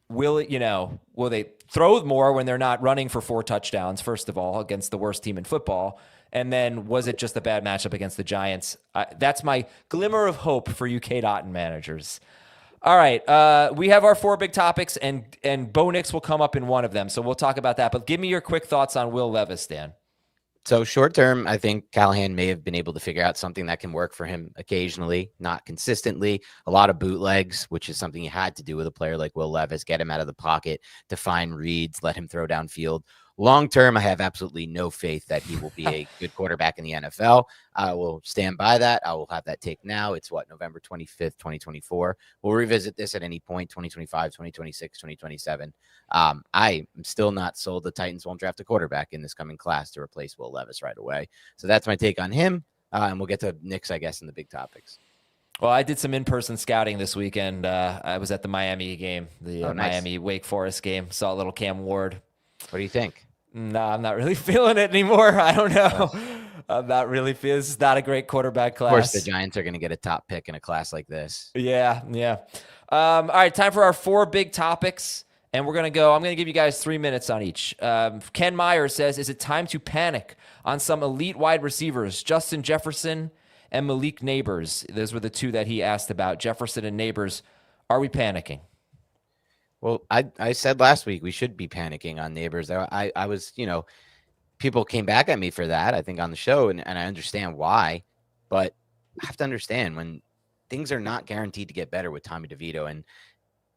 Speaker 1: Will they throw more when they're not running for 4 touchdowns, first of all, against the worst team in football? And then was it just a bad matchup against the Giants? That's my glimmer of hope for you K. Dotton managers. All right, we have our 4 big topics, and Bo Nix will come up in one of them, so we'll talk about that. But give me your quick thoughts on Will Levis, Dan.
Speaker 2: So short term, I think Callahan may have been able to figure out something that can work for him occasionally, not consistently. A lot of bootlegs, which is something you had to do with a player like Will Levis, get him out of the pocket, define reads, let him throw downfield. Long term, I have absolutely no faith that he will be a good quarterback in the NFL. I will stand by that. I will have that take now. It's November 25th, 2024. We'll revisit this at any point, 2025, 2026, 2027. I am still not sold the Titans won't draft a quarterback in this coming class to replace Will Levis right away. So that's my take on him. And we'll get to Knicks, I guess, in the big topics.
Speaker 1: Well, I did some in-person scouting this weekend. I was at the Miami game, the Miami Wake Forest game. Saw a little Cam Ward.
Speaker 2: What do you think?
Speaker 1: No, I'm not really feeling it anymore. I don't know. I'm not really feeling. This is not a great quarterback class.
Speaker 2: Of course, the Giants are going to get a top pick in a class like this.
Speaker 1: Yeah. All right, time for our 4 big topics, and I'm going to give you guys 3 minutes on each. Ken Meyer says, is it time to panic on some elite wide receivers, Justin Jefferson and Malik Neighbors? Those were the 2 that he asked about, Jefferson and Neighbors. Are we panicking?
Speaker 2: Well, I said last week we should be panicking on Neighbors. I was, people came back at me for that, I think, on the show, and I understand why. But I have to understand when things are not guaranteed to get better with Tommy DeVito, and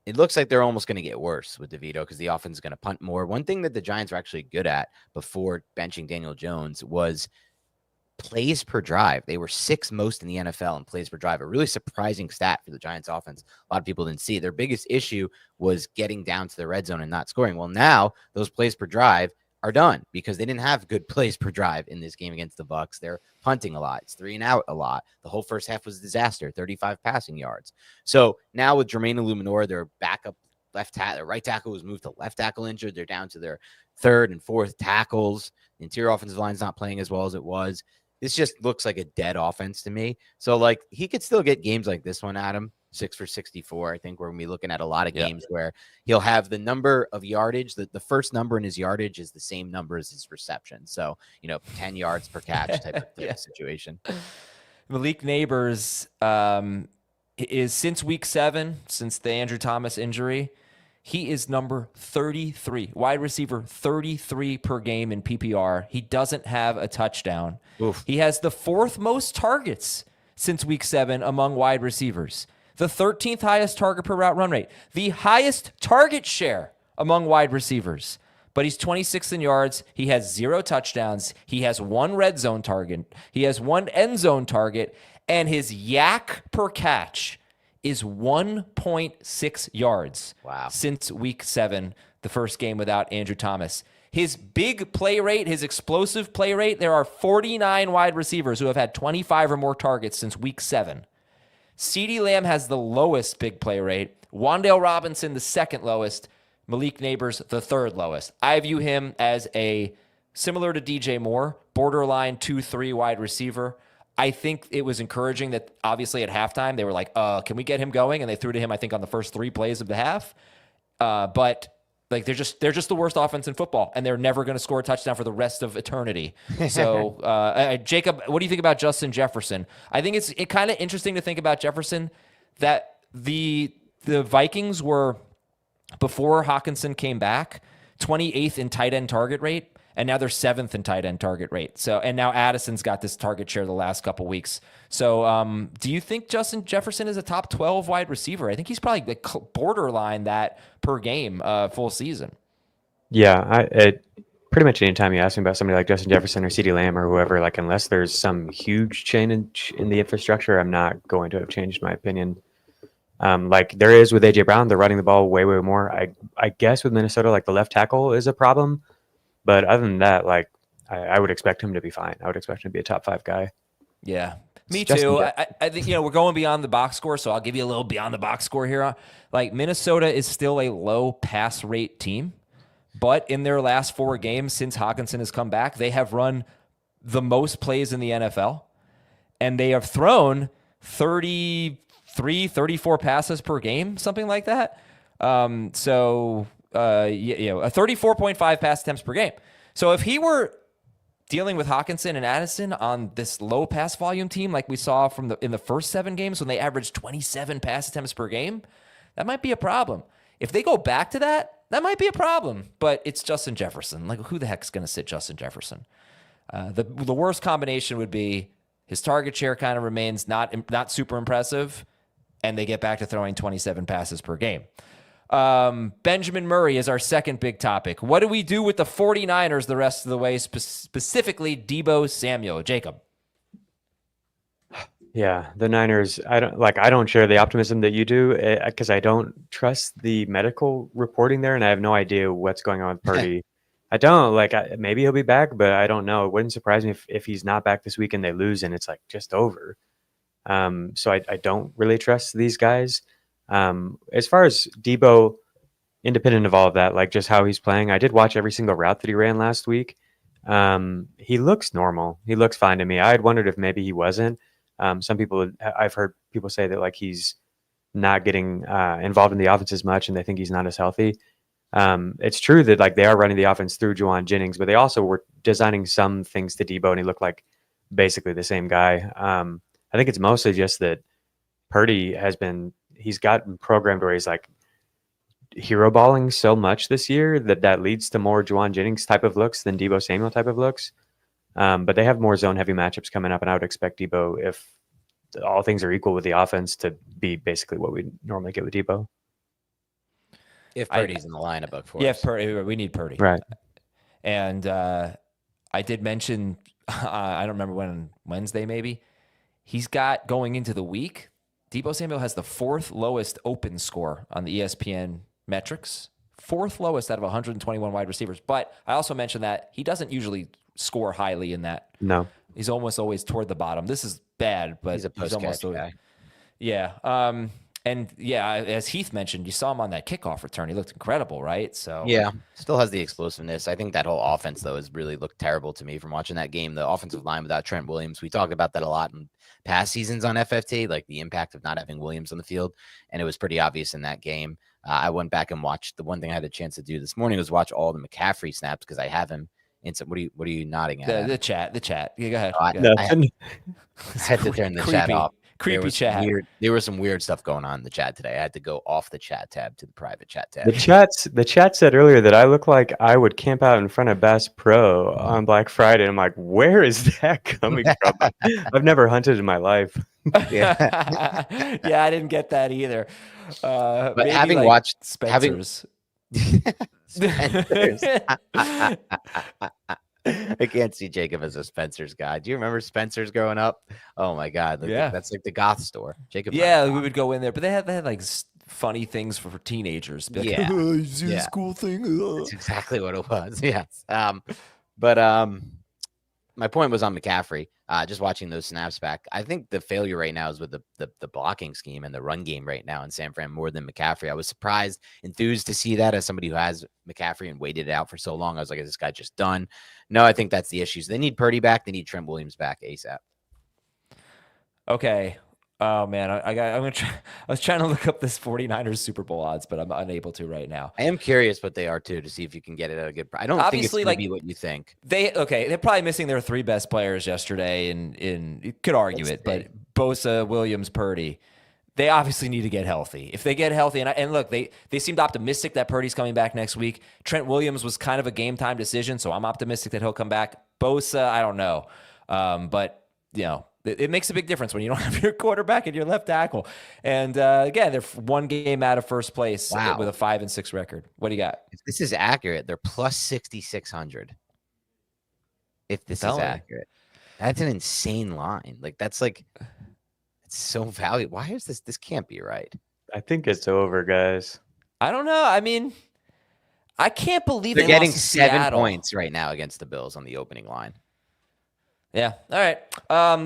Speaker 2: it looks like they're almost going to get worse with DeVito because the offense is going to punt more. One thing that the Giants were actually good at before benching Daniel Jones was plays per drive. They were 6th most in the NFL in plays per drive, a really surprising stat for the Giants offense. A lot of people didn't see. Their biggest issue was getting down to the red zone and not scoring. Well, now those plays per drive are done because they didn't have good plays per drive in this game against the Bucs. They're punting a lot. It's 3 and out a lot. The whole first half was a disaster, 35 passing yards. So now with Jermaine Illuminor, their backup left tackle, their right tackle was moved to left tackle injured. They're down to their 3rd and 4th tackles. The interior offensive line's not playing as well as it was. This just looks like a dead offense to me. So, he could still get games like this one, Adam, 6 for 64. I think we're going to be looking at a lot of games where he'll have the number of yardage. The first number in his yardage is the same number as his reception. So, 10 yards per catch type of situation.
Speaker 1: Malik Neighbors is since week 7, since the Andrew Thomas injury, he is number 33, wide receiver 33 per game in PPR. He doesn't have a touchdown.
Speaker 2: Oof.
Speaker 1: He has the 4th most targets since week 7 among wide receivers, the 13th highest target per route run rate, the highest target share among wide receivers. But he's 26th in yards. He has 0 touchdowns. He has 1 red zone target. He has 1 end zone target. And his yak per catch is 1.6 yards.
Speaker 2: Wow.
Speaker 1: Since week 7, the first game without Andrew Thomas. His big play rate, his explosive play rate, there are 49 wide receivers who have had 25 or more targets since week 7. CeeDee Lamb has the lowest big play rate. Wan'Dale Robinson, the 2nd lowest. Malik Neighbors, the 3rd lowest. I view him as similar to DJ Moore, borderline 2-3 wide receiver. I think it was encouraging that obviously at halftime they were like, can we get him going? And they threw to him, I think, on the first 3 plays of the half. But they're just the worst offense in football, and they're never going to score a touchdown for the rest of eternity. So, Jacob, what do you think about Justin Jefferson? I think it's kind of interesting to think about Jefferson that the Vikings were, before Hawkinson came back, 28th in tight end target rate. And now they're 7th in tight end target rate. So, and now Addison's got this target share the last couple weeks. So, do you think Justin Jefferson is a top 12 wide receiver? I think he's probably borderline that per game, full season.
Speaker 3: Yeah, pretty much anytime you ask me about somebody like Justin Jefferson or CeeDee Lamb or whoever, unless there's some huge change in the infrastructure, I'm not going to have changed my opinion. There is with AJ Brown, they're running the ball way, way more. I guess with Minnesota, the left tackle is a problem. But other than that, like I would expect him to be fine. I would expect him to be a top 5 guy.
Speaker 1: Yeah, me too. I think, we're going beyond the box score, so I'll give you a little beyond the box score here. Like, Minnesota is still a low pass rate team, but in their last 4 games since Hockenson has come back, they have run the most plays in the NFL, and they have thrown 33, 34 passes per game, something like that. A 34.5 pass attempts per game. So if he were dealing with Hockenson and Addison on this low pass volume team like we saw in the first 7 games when they averaged 27 pass attempts per game, that might be a problem. If they go back to that might be a problem. But it's Justin Jefferson. Like, who the heck's going to sit Justin Jefferson? The worst combination would be his target share kind of remains not super impressive, and they get back to throwing 27 passes per game. Benjamin Murray is our second big topic. What do we do with the 49ers the rest of the way, specifically Deebo Samuel? Jacob.
Speaker 3: Yeah, the Niners, I don't share the optimism that you do because I don't trust the medical reporting there, and I have no idea what's going on with Purdy. I don't. Maybe he'll be back, but I don't know. It wouldn't surprise me if he's not back this week and they lose and it's like just over. So I don't really trust these guys. As far as Deebo, independent of all of that, like just how he's playing, I did watch every single route that he ran last week. He looks normal. He looks fine to me. I had wondered if maybe he wasn't. I've heard people say that like he's not getting involved in the offense as much and they think he's not as healthy. It's true that like they are running the offense through Juwan Jennings, but they also were designing some things to Deebo and he looked like basically the same guy. I think it's mostly just that Purdy he's gotten programmed where he's like hero balling so much this year that leads to more Juwan Jennings type of looks than Deebo Samuel type of looks. But they have more zone heavy matchups coming up, and I would expect Deebo, if all things are equal with the offense, to be basically what we normally get with Deebo.
Speaker 2: If Purdy's in the lineup for us.
Speaker 1: Yeah, we need Purdy.
Speaker 3: Right.
Speaker 1: And I did mention, I don't remember when, Wednesday maybe, he's got going into the week, Deebo Samuel has the 4th lowest open score on the ESPN metrics. 4th lowest out of 121 wide receivers. But I also mentioned that he doesn't usually score highly in that.
Speaker 3: No.
Speaker 1: He's almost always toward the bottom. This is bad, but
Speaker 2: he's a post-catch guy.
Speaker 1: Yeah. And yeah, as Heath mentioned, you saw him on that kickoff return. He looked incredible, right? So
Speaker 2: yeah, still has the explosiveness. I think that whole offense, though, has really looked terrible to me from watching that game. The offensive line without Trent Williams, we talked about that a lot in past seasons on FFT, like the impact of not having Williams on the field, and it was pretty obvious in that game. I went back and watched. The one thing I had a chance to do this morning was watch all the McCaffrey snaps because I have him. What are you nodding at?
Speaker 1: The chat. Yeah, go ahead.
Speaker 2: I had to turn the chat off.
Speaker 1: Creepy chat.
Speaker 2: There was some weird stuff going on in the chat today. I had to go off the chat tab to the private chat tab.
Speaker 3: The chat said earlier that I look like I would camp out in front of Bass Pro on Black Friday. I'm like, where is that coming from? I've never hunted in my life.
Speaker 2: Yeah,
Speaker 1: I didn't get that either.
Speaker 2: But having watched
Speaker 1: Spencer's.
Speaker 2: Spencer's. I can't see Jacob as a Spencer's guy. Do you remember Spencer's growing up? Oh my God. That's like the goth store. Jacob.
Speaker 1: Yeah, we would go in there, but they had like funny things for teenagers. Like,
Speaker 2: yeah.
Speaker 1: This cool thing.
Speaker 2: That's exactly what it was. Yes. But my point was on McCaffrey. Just watching those snaps back, I think the failure right now is with the blocking scheme and the run game right now in San Fran more than McCaffrey. I was enthused to see that as somebody who has McCaffrey and waited it out for so long. I was like, is this guy just done? No, I think that's the issues. They need Purdy back. They need Trent Williams back ASAP.
Speaker 1: Okay. Oh man, I was trying to look up this 49ers Super Bowl odds, but I'm unable to right now.
Speaker 2: I am curious what they are too, to see if you can get it at a good price. I don't think it's going to be what you think.
Speaker 1: They're probably missing their 3 best players yesterday, and you could argue but Bosa, Williams, Purdy, they obviously need to get healthy. If they get healthy, and look, they seemed optimistic that Purdy's coming back next week. Trent Williams was kind of a game time decision, so I'm optimistic that he'll come back. Bosa, I don't know, but you know. It makes a big difference when you don't have your quarterback and your left tackle. And again, they're 1 game out of first place with a 5-6 record. What do you got?
Speaker 2: If this is accurate, they're plus 6,600. If this is accurate, that's an insane line. Like it's so valuable. Why is this? This can't be right.
Speaker 3: I think it's over, guys.
Speaker 1: I don't know. I mean, I can't believe
Speaker 2: they're
Speaker 1: they
Speaker 2: getting
Speaker 1: lost to
Speaker 2: 7
Speaker 1: Seattle.
Speaker 2: points right now against the Bills on the opening line.
Speaker 1: Yeah. All right.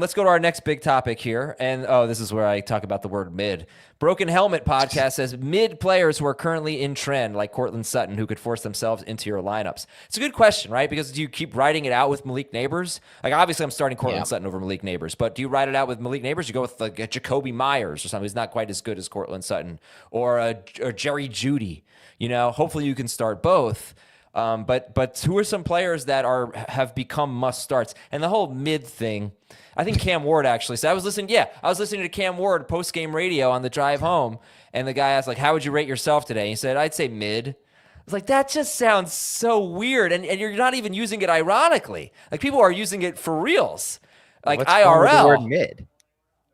Speaker 1: Let's go to our next big topic here. And this is where I talk about the word mid. Broken Helmet Podcast says mid players who are currently in trend, like Cortland Sutton, who could force themselves into your lineups. It's a good question, right? Because do you keep writing it out with Malik Neighbors? Like, obviously, I'm starting Cortland Sutton over Malik Neighbors, but do you write it out with Malik Neighbors? You go with like a Jacoby Myers or something who's not quite as good as Cortland Sutton, or Jerry Jeudy. Hopefully you can start both. But who are some players that have become must starts? And the whole mid thing, I think Cam Ward actually said, I was listening to Cam Ward post game radio on the drive home, and the guy asked, like, how would you rate yourself today? He said, I'd say mid. I was like, that just sounds so weird, and you're not even using it ironically. Like, people are using it for reals, like
Speaker 2: What's
Speaker 1: IRL.
Speaker 2: wrong with the word mid?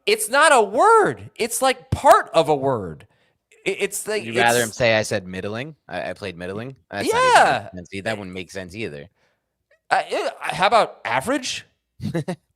Speaker 1: It's not a word. It's like part of a word. It's like,
Speaker 2: You'd rather him say I said middling? I played middling? That's
Speaker 1: yeah.
Speaker 2: That wouldn't make sense either.
Speaker 1: How about average?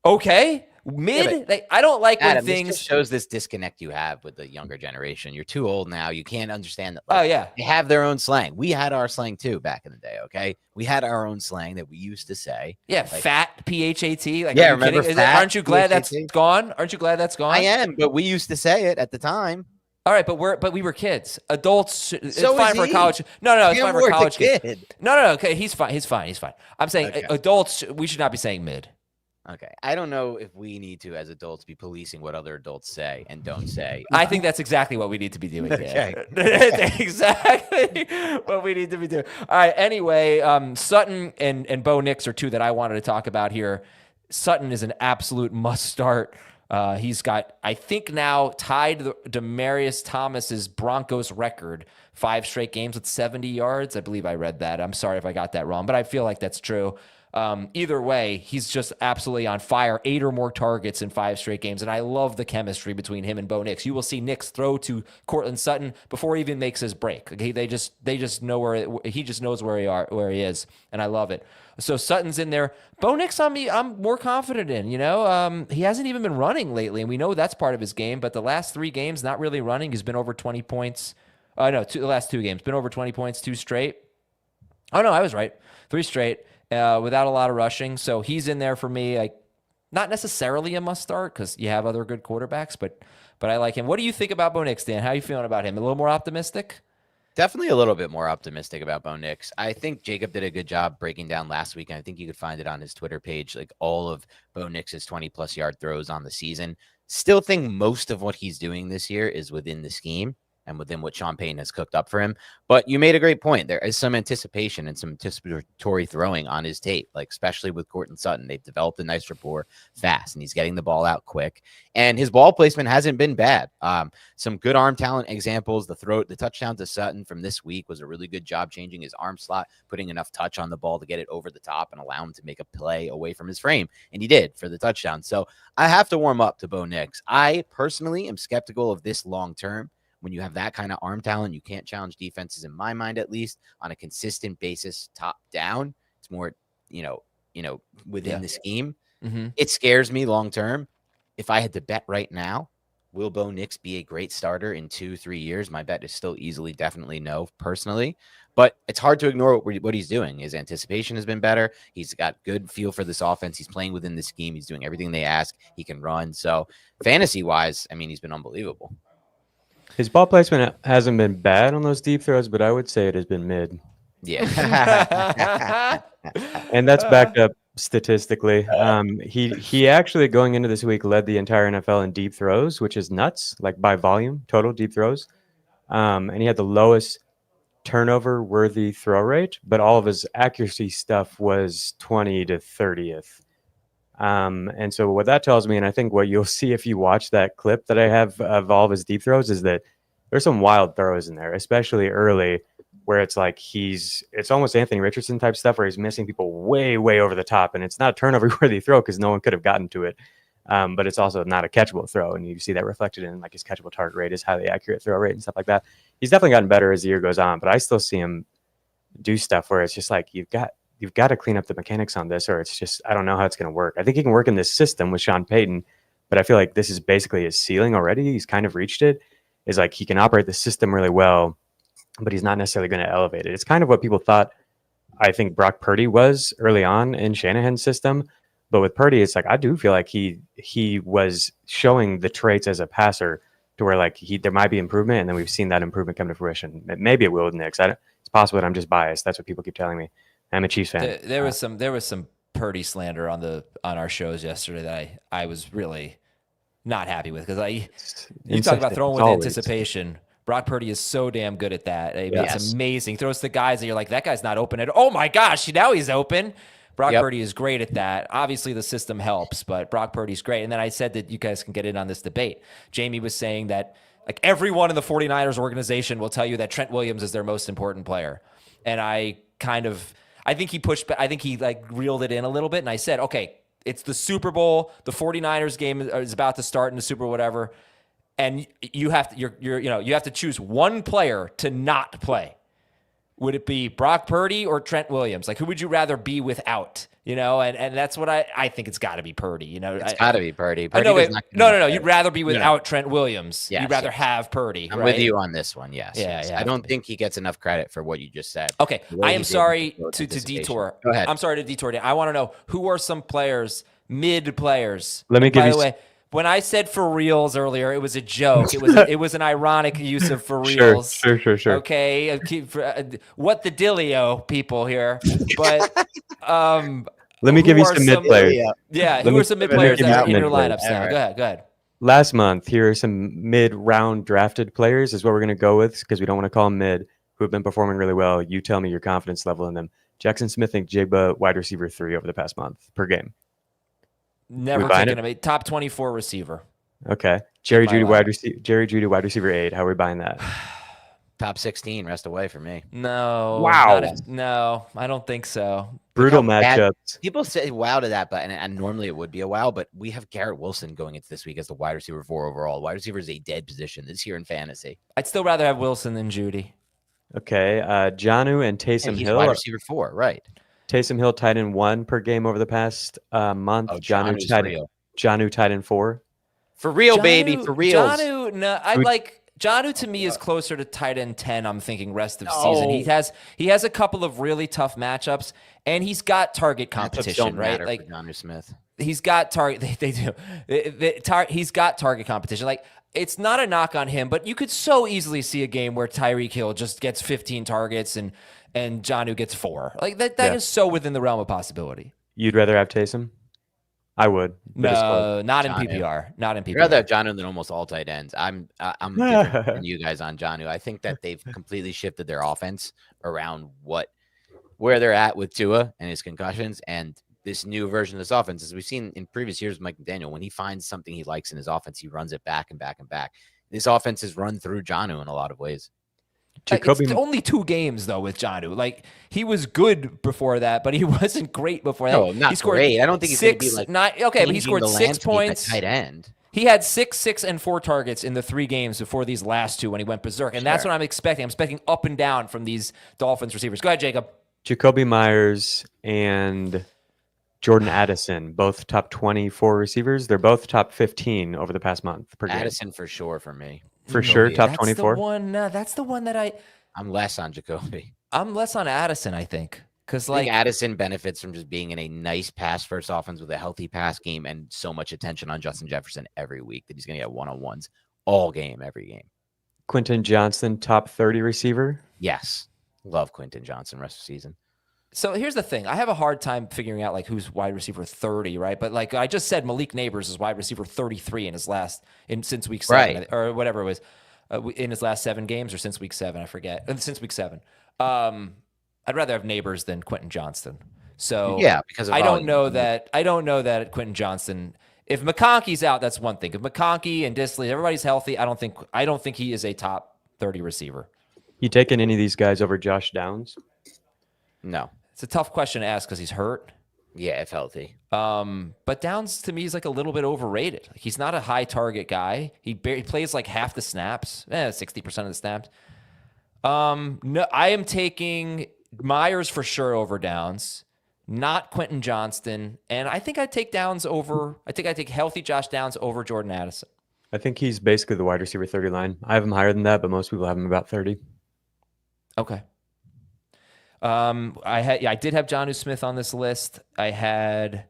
Speaker 1: Okay. Mid? I don't like
Speaker 2: Adam,
Speaker 1: when things...
Speaker 2: This just shows this disconnect you have with the younger generation. You're too old now. You can't understand that. They have their own slang. We had our slang too back in the day, okay? We had our own slang that we used to say.
Speaker 1: Yeah, fat, P-H-A-T. Like,
Speaker 2: yeah, remember fat?
Speaker 1: Aren't you glad that's gone? Aren't you glad that's gone?
Speaker 2: I am, but we used to say it at the time.
Speaker 1: All right, but we were kids. Adults, it's
Speaker 2: So
Speaker 1: fine for a college. No, it's fine for a college kid. No, okay, he's fine. He's fine. I'm saying adults, we should not be saying mid.
Speaker 2: Okay. I don't know if we need to, as adults, be policing what other adults say and don't say.
Speaker 1: I think that's exactly what we need to be doing.
Speaker 2: Okay.
Speaker 1: Exactly what we need to be doing. All right. Anyway, Sutton and Bo Nix are two that I wanted to talk about here. Sutton is an absolute must start. He's got, I think now, tied Demaryius Thomas's Broncos record, 5 straight games with 70 yards. I believe I read that. I'm sorry if I got that wrong, but I feel like that's true. Either way, he's just absolutely on fire. 8 or more targets in 5 straight games, and I love the chemistry between him and Bo Nix. You will see Nix throw to Cortland Sutton before he even makes his break. Okay, they just know he just knows where he is, and I love it. So Sutton's in there. Bo Nix I'm more confident in. He hasn't even been running lately, and we know that's part of his game. But the last 3 games, not really running. He's been over 20 points. The last 2 games been over 20 points, 2 straight. Oh no, I was right. 3 straight. Without a lot of rushing. So he's in there for me. Like, not necessarily a must start because you have other good quarterbacks, but I like him. What do you think about Bo Nix, Dan? How are you feeling about him? A little more optimistic?
Speaker 2: Definitely a little bit more optimistic about Bo Nix. I think Jacob did a good job breaking down last week, and I think you could find it on his Twitter page, like all of Bo Nix's 20-plus yard throws on the season. Still think most of what he's doing this year is within the scheme and within what Sean Payton has cooked up for him. But you made a great point. There is some anticipation and some anticipatory throwing on his tape, like especially with Cortland Sutton. They've developed a nice rapport fast, and he's getting the ball out quick. And his ball placement hasn't been bad. Some good arm talent examples. The touchdown to Sutton from this week was a really good job changing his arm slot, putting enough touch on the ball to get it over the top and allow him to make a play away from his frame. And he did for the touchdown. So I have to warm up to Bo Nix. I personally am skeptical of this long term. When you have that kind of arm talent, you can't challenge defenses, in my mind, at least on a consistent basis, top down. It's more, within the scheme. Mm-hmm. It scares me long term. If I had to bet right now, will Bo Nix be a great starter in 2-3 years? My bet is still easily, definitely no, personally. But it's hard to ignore what he's doing. His anticipation has been better. He's got good feel for this offense. He's playing within the scheme. He's doing everything they ask. He can run. So fantasy-wise, he's been unbelievable.
Speaker 3: His ball placement hasn't been bad on those deep throws, but I would say it has been mid.
Speaker 2: Yeah.
Speaker 3: And that's backed up statistically. He actually, going into this week, led the entire NFL in deep throws, which is nuts, like by volume, total deep throws. And he had the lowest turnover-worthy throw rate, but all of his accuracy stuff was 20 to 30th. And so what that tells me, and I think what you'll see if you watch that clip that I have of all of his deep throws, is that there's some wild throws in there, especially early, where it's like it's almost Anthony Richardson type stuff where he's missing people way, way over the top. And it's not a turnover worthy throw because no one could have gotten to it. But it's also not a catchable throw. And you see that reflected in like his catchable target rate, his highly accurate throw rate and stuff like that. He's definitely gotten better as the year goes on, but I still see him do stuff where it's just like, you've got to clean up the mechanics on this, or it's just, I don't know how it's going to work. I think he can work in this system with Sean Payton, but I feel like this is basically his ceiling already. He's kind of reached it. Is like he can operate the system really well, but he's not necessarily going to elevate it. It's kind of what people thought, I think, Brock Purdy was early on in Shanahan's system. But with Purdy, it's like I do feel like he was showing the traits as a passer to where like there might be improvement, and then we've seen that improvement come to fruition. Maybe it will with Knicks. It's possible that I'm just biased. That's what people keep telling me. I'm a Chiefs fan.
Speaker 1: There was some Purdy slander on our shows yesterday that I was really not happy with, because you talk about throwing with anticipation. Brock Purdy is so damn good at that. It's amazing. He throws to guys that you're like, that guy's not open at. Oh my gosh, now he's open. Brock Purdy is great at that. Obviously, the system helps, but Brock Purdy's great. And then I said that you guys can get in on this debate. Jamie was saying that like everyone in the 49ers organization will tell you that Trent Williams is their most important player. And I think he pushed, I think he like reeled it in a little bit. And I said, okay, it's the Super Bowl. The 49ers game is about to start in the Super Bowl, whatever. And you have to, you have to choose one player to not play. Would it be Brock Purdy or Trent Williams? Like, who would you rather be without? And that's what I think it's got to be Purdy. It's
Speaker 2: got to be Purdy.
Speaker 1: No. You'd rather be without Trent Williams. Yes, you'd rather have Purdy.
Speaker 2: I'm with you on this one. Yes. Yeah. I don't think he gets enough credit for what you just said.
Speaker 1: Okay. I am sorry to detour.
Speaker 2: Go ahead.
Speaker 1: I'm sorry to detour. I want to know who are some players, mid players.
Speaker 3: Let me give you.
Speaker 1: By the way, when I said for reals earlier, it was a joke. It was an ironic use of for reals.
Speaker 3: Sure.
Speaker 1: Okay, what the dealio, people here. But
Speaker 3: let me give you some mid players.
Speaker 1: Yeah, who are some mid players that are in your lineups now?
Speaker 2: Right.
Speaker 1: Go ahead.
Speaker 3: Last month, here are some mid-round drafted players. Is what we're going to go with because we don't want to call them mid. Who have been performing really well. You tell me your confidence level in them. Jaxon Smith-Njigba, wide receiver 3 over the past month per game.
Speaker 1: Never taken him. Top 24 receiver.
Speaker 3: Okay. Jerry Jeudy, wide receiver 8. How are we buying that?
Speaker 2: Top 16, rest away for me.
Speaker 1: No.
Speaker 3: Wow.
Speaker 1: No, I don't think so.
Speaker 3: Brutal matchups.
Speaker 2: People say wow to that, and normally it would be a wow, but we have Garrett Wilson going into this week as the wide receiver 4 overall. Wide receiver is a dead position this year in fantasy.
Speaker 1: I'd still rather have Wilson than Jeudy.
Speaker 3: Okay. Jonnu and Taysom Hill.
Speaker 2: Wide receiver 4, right.
Speaker 3: Taysom Hill tight end 1 per game over the past month. Jonnu tight end 4.
Speaker 2: For real, baby. For real.
Speaker 1: Jonnu, no, Jonnu to me is closer to tight end 10. I'm thinking rest of season. He has a couple of really tough matchups, and he's got target competition, right?
Speaker 2: Like Jonnu Smith.
Speaker 1: He's got target. They do. He's got target competition. Like, it's not a knock on him, but you could so easily see a game where Tyreek Hill just gets 15 targets and Jonnu gets 4. Like that is so within the realm of possibility.
Speaker 3: You'd rather have Taysom? I would.
Speaker 1: No, not in PPR. Not in PPR.
Speaker 2: I'd rather have Jonnu than almost all tight ends. I'm different than you guys on Jonnu. I think that they've completely shifted their offense around where they're at with Tua and his concussions, and this new version of this offense, as we've seen in previous years with Mike McDaniel, when he finds something he likes in his offense, he runs it back and back and back. This offense is run through Jonnu in a lot of ways.
Speaker 1: It's only 2 games though with Jonnu. Like, he was good before that, but he wasn't great before that.
Speaker 2: No, not
Speaker 1: he scored
Speaker 2: great. I don't think he's going to be like
Speaker 1: 9. Okay, but he scored 6 points.
Speaker 2: Tight end.
Speaker 1: He had 6, and 4 targets in the 3 games before these last 2 when he went berserk, and that's what I'm expecting. I'm expecting up and down from these Dolphins receivers. Go ahead, Jacob.
Speaker 3: Jacoby Myers and Jordan Addison, both top 24 receivers. They're both top 15 over the past month per game.
Speaker 2: Addison for sure for me.
Speaker 3: For sure, top 24.
Speaker 1: That's the one that
Speaker 2: I'm less on Jacoby.
Speaker 1: I'm less on Addison, I think. Because
Speaker 2: I think Addison benefits from just being in a nice pass-first offense with a healthy pass game and so much attention on Justin Jefferson every week that he's going to get one-on-ones all game, every game.
Speaker 3: Quentin Johnson, top 30 receiver?
Speaker 2: Yes. Love Quentin Johnson rest of the season.
Speaker 1: So here's the thing. I have a hard time figuring out like who's wide receiver 30, right? But like I just said, Malik Neighbors is wide receiver 33 in his since week 7,
Speaker 2: right,
Speaker 1: or whatever it was, in his last 7 games, or since week 7, I forget. Since week 7. I'd rather have Neighbors than Quentin Johnston. So
Speaker 2: yeah, because of
Speaker 1: I don't know that Quentin Johnston. If McConkey's out, that's one thing. If McConkey and Disley, everybody's healthy, I don't think he is a top 30 receiver.
Speaker 3: You taking any of these guys over Josh Downs?
Speaker 2: No.
Speaker 1: It's a tough question to ask because he's hurt.
Speaker 2: Yeah, if healthy.
Speaker 1: But Downs to me is like a little bit overrated. Like, he's not a high target guy. He plays like half the snaps, 60% of the snaps. No, I am taking Myers for sure over Downs, not Quentin Johnston, and I think I take healthy Josh Downs over Jordan Addison.
Speaker 3: I think he's basically the wide receiver 30 line. I have him higher than that, but most people have him about 30.
Speaker 1: Okay. I did have Jonnu Smith on this list. I had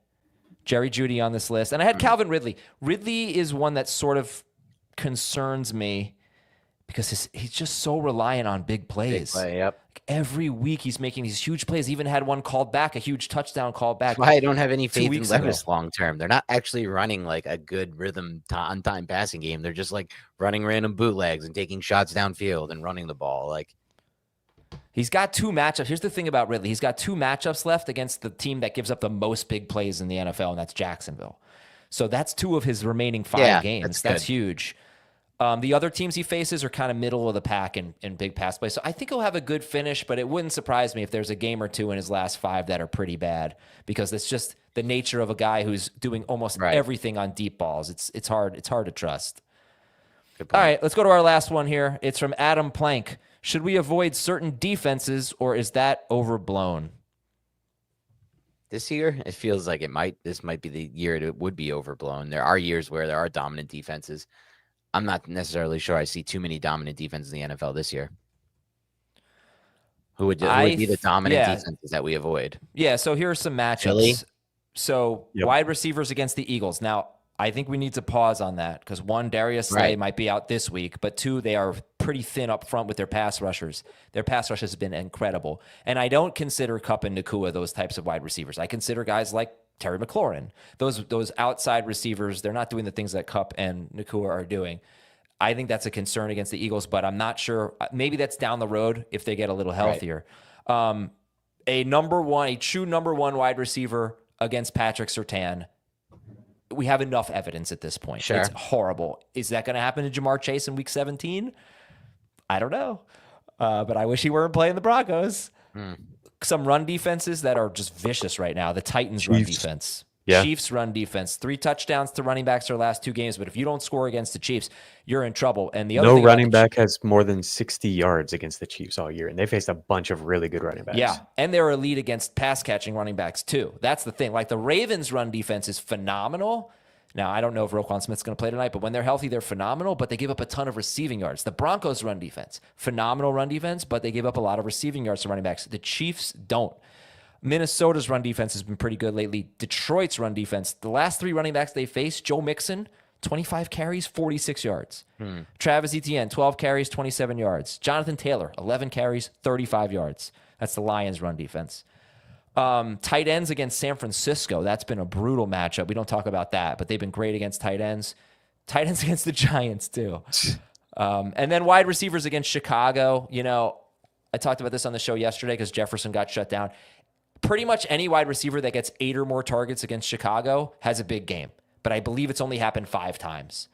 Speaker 1: Jerry Jeudy on this list, and I had Calvin Ridley. Ridley is one that sort of concerns me because he's just so reliant on big plays.
Speaker 2: Big play, yep.
Speaker 1: Every week he's making these huge plays. Even had one called back, a huge touchdown called back.
Speaker 2: That's why I don't have any faith in Levis long term. They're not actually running like a good rhythm on time passing game. They're just like running random bootlegs and taking shots downfield and running the ball. Like
Speaker 1: he's got 2 matchups. Here's the thing about Ridley. He's got 2 matchups left against the team that gives up the most big plays in the NFL, and that's Jacksonville. So that's 2 of his remaining 5 games. That's huge. The other teams he faces are kind of middle of the pack in big pass plays. So I think he'll have a good finish, but it wouldn't surprise me if there's a game or 2 in his last 5 that are pretty bad because it's just the nature of a guy who's doing almost everything on deep balls. It's hard to trust. All right, let's go to our last one here. It's from Adam Plank. Should we avoid certain defenses or is that overblown?
Speaker 2: This year, it feels like this might be the year it would be overblown. There are years where there are dominant defenses. I'm not necessarily sure I see too many dominant defenses in the NFL this year. Who would be the dominant defenses that we avoid?
Speaker 1: Yeah, so here are some matchups.
Speaker 2: Philly?
Speaker 1: So wide receivers against the Eagles. Now, I think we need to pause on that because 1, Darius Slay might be out this week, but 2, they are pretty thin up front with their pass rushers. Their pass rush has been incredible. And I don't consider Kupp and Nakua those types of wide receivers. I consider guys like Terry McLaurin. Those outside receivers, they're not doing the things that Kupp and Nakua are doing. I think that's a concern against the Eagles, but I'm not sure. Maybe that's down the road if they get a little healthier. A true number 1 wide receiver against Patrick Surtain. We have enough evidence at this point.
Speaker 2: Sure.
Speaker 1: It's horrible. Is that going to happen to Jamar Chase in week 17? I don't know. But I wish he weren't playing the Broncos. Some run defenses that are just vicious right now. The Titans run defense. Yeah. Chiefs run defense. 3 touchdowns to running backs their last 2 games. But if you don't score against the Chiefs, you're in trouble. And the other
Speaker 3: no running back has more than 60 yards against the Chiefs all year. And they faced a bunch of really good running backs.
Speaker 1: Yeah. And they're elite against pass catching running backs too. That's the thing. Like the Ravens run defense is phenomenal. Now, I don't know if Roquan Smith's going to play tonight, but when they're healthy, they're phenomenal, but they give up a ton of receiving yards. The Broncos run defense, phenomenal run defense, but they give up a lot of receiving yards to running backs. The Chiefs don't. Minnesota's run defense has been pretty good lately. Detroit's run defense, the last 3 running backs they faced, Joe Mixon, 25 carries, 46 yards. Travis Etienne, 12 carries, 27 yards. Jonathan Taylor, 11 carries, 35 yards. That's the Lions' run defense. Tight ends against San Francisco. That's been a brutal matchup. We don't talk about that, but they've been great against tight ends. Tight ends against the Giants, too. And then wide receivers against Chicago. You know, I talked about this on the show yesterday because Jefferson got shut down. Pretty much any wide receiver that gets 8 or more targets against Chicago has a big game. But I believe it's only happened 5 times.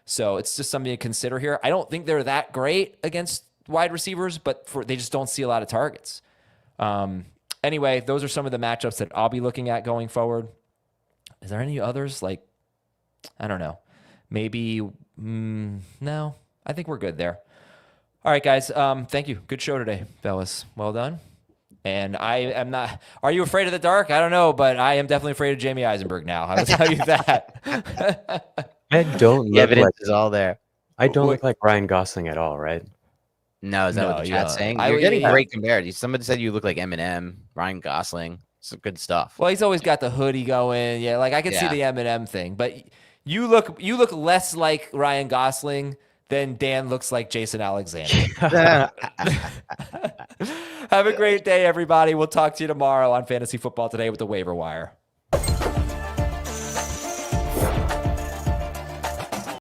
Speaker 1: So it's just something to consider here. I don't think they're that great against wide receivers, but they just don't see a lot of targets. Anyway, those are some of the matchups that I'll be looking at going forward. Is there any others? Like, I don't know. Maybe, no. I think we're good there. All right, guys. Thank you. Good show today, fellas. Well done. And I am not. Are you afraid of the dark? I don't know, but I am definitely afraid of Jamie Eisenberg now. I will tell you that.
Speaker 3: I don't look
Speaker 2: the evidence
Speaker 3: like,
Speaker 2: is all there.
Speaker 3: I don't look like Ryan Gosling at all, right?
Speaker 2: No, is that what the chat's saying? You're getting great compared. Somebody said you look like Eminem, Ryan Gosling. Some good stuff.
Speaker 1: Well, he's always got the hoodie going. Yeah, like I can see the Eminem thing, but you look less like Ryan Gosling than Dan looks like Jason Alexander. Have a great day, everybody. We'll talk to you tomorrow on Fantasy Football Today with the Waiver Wire.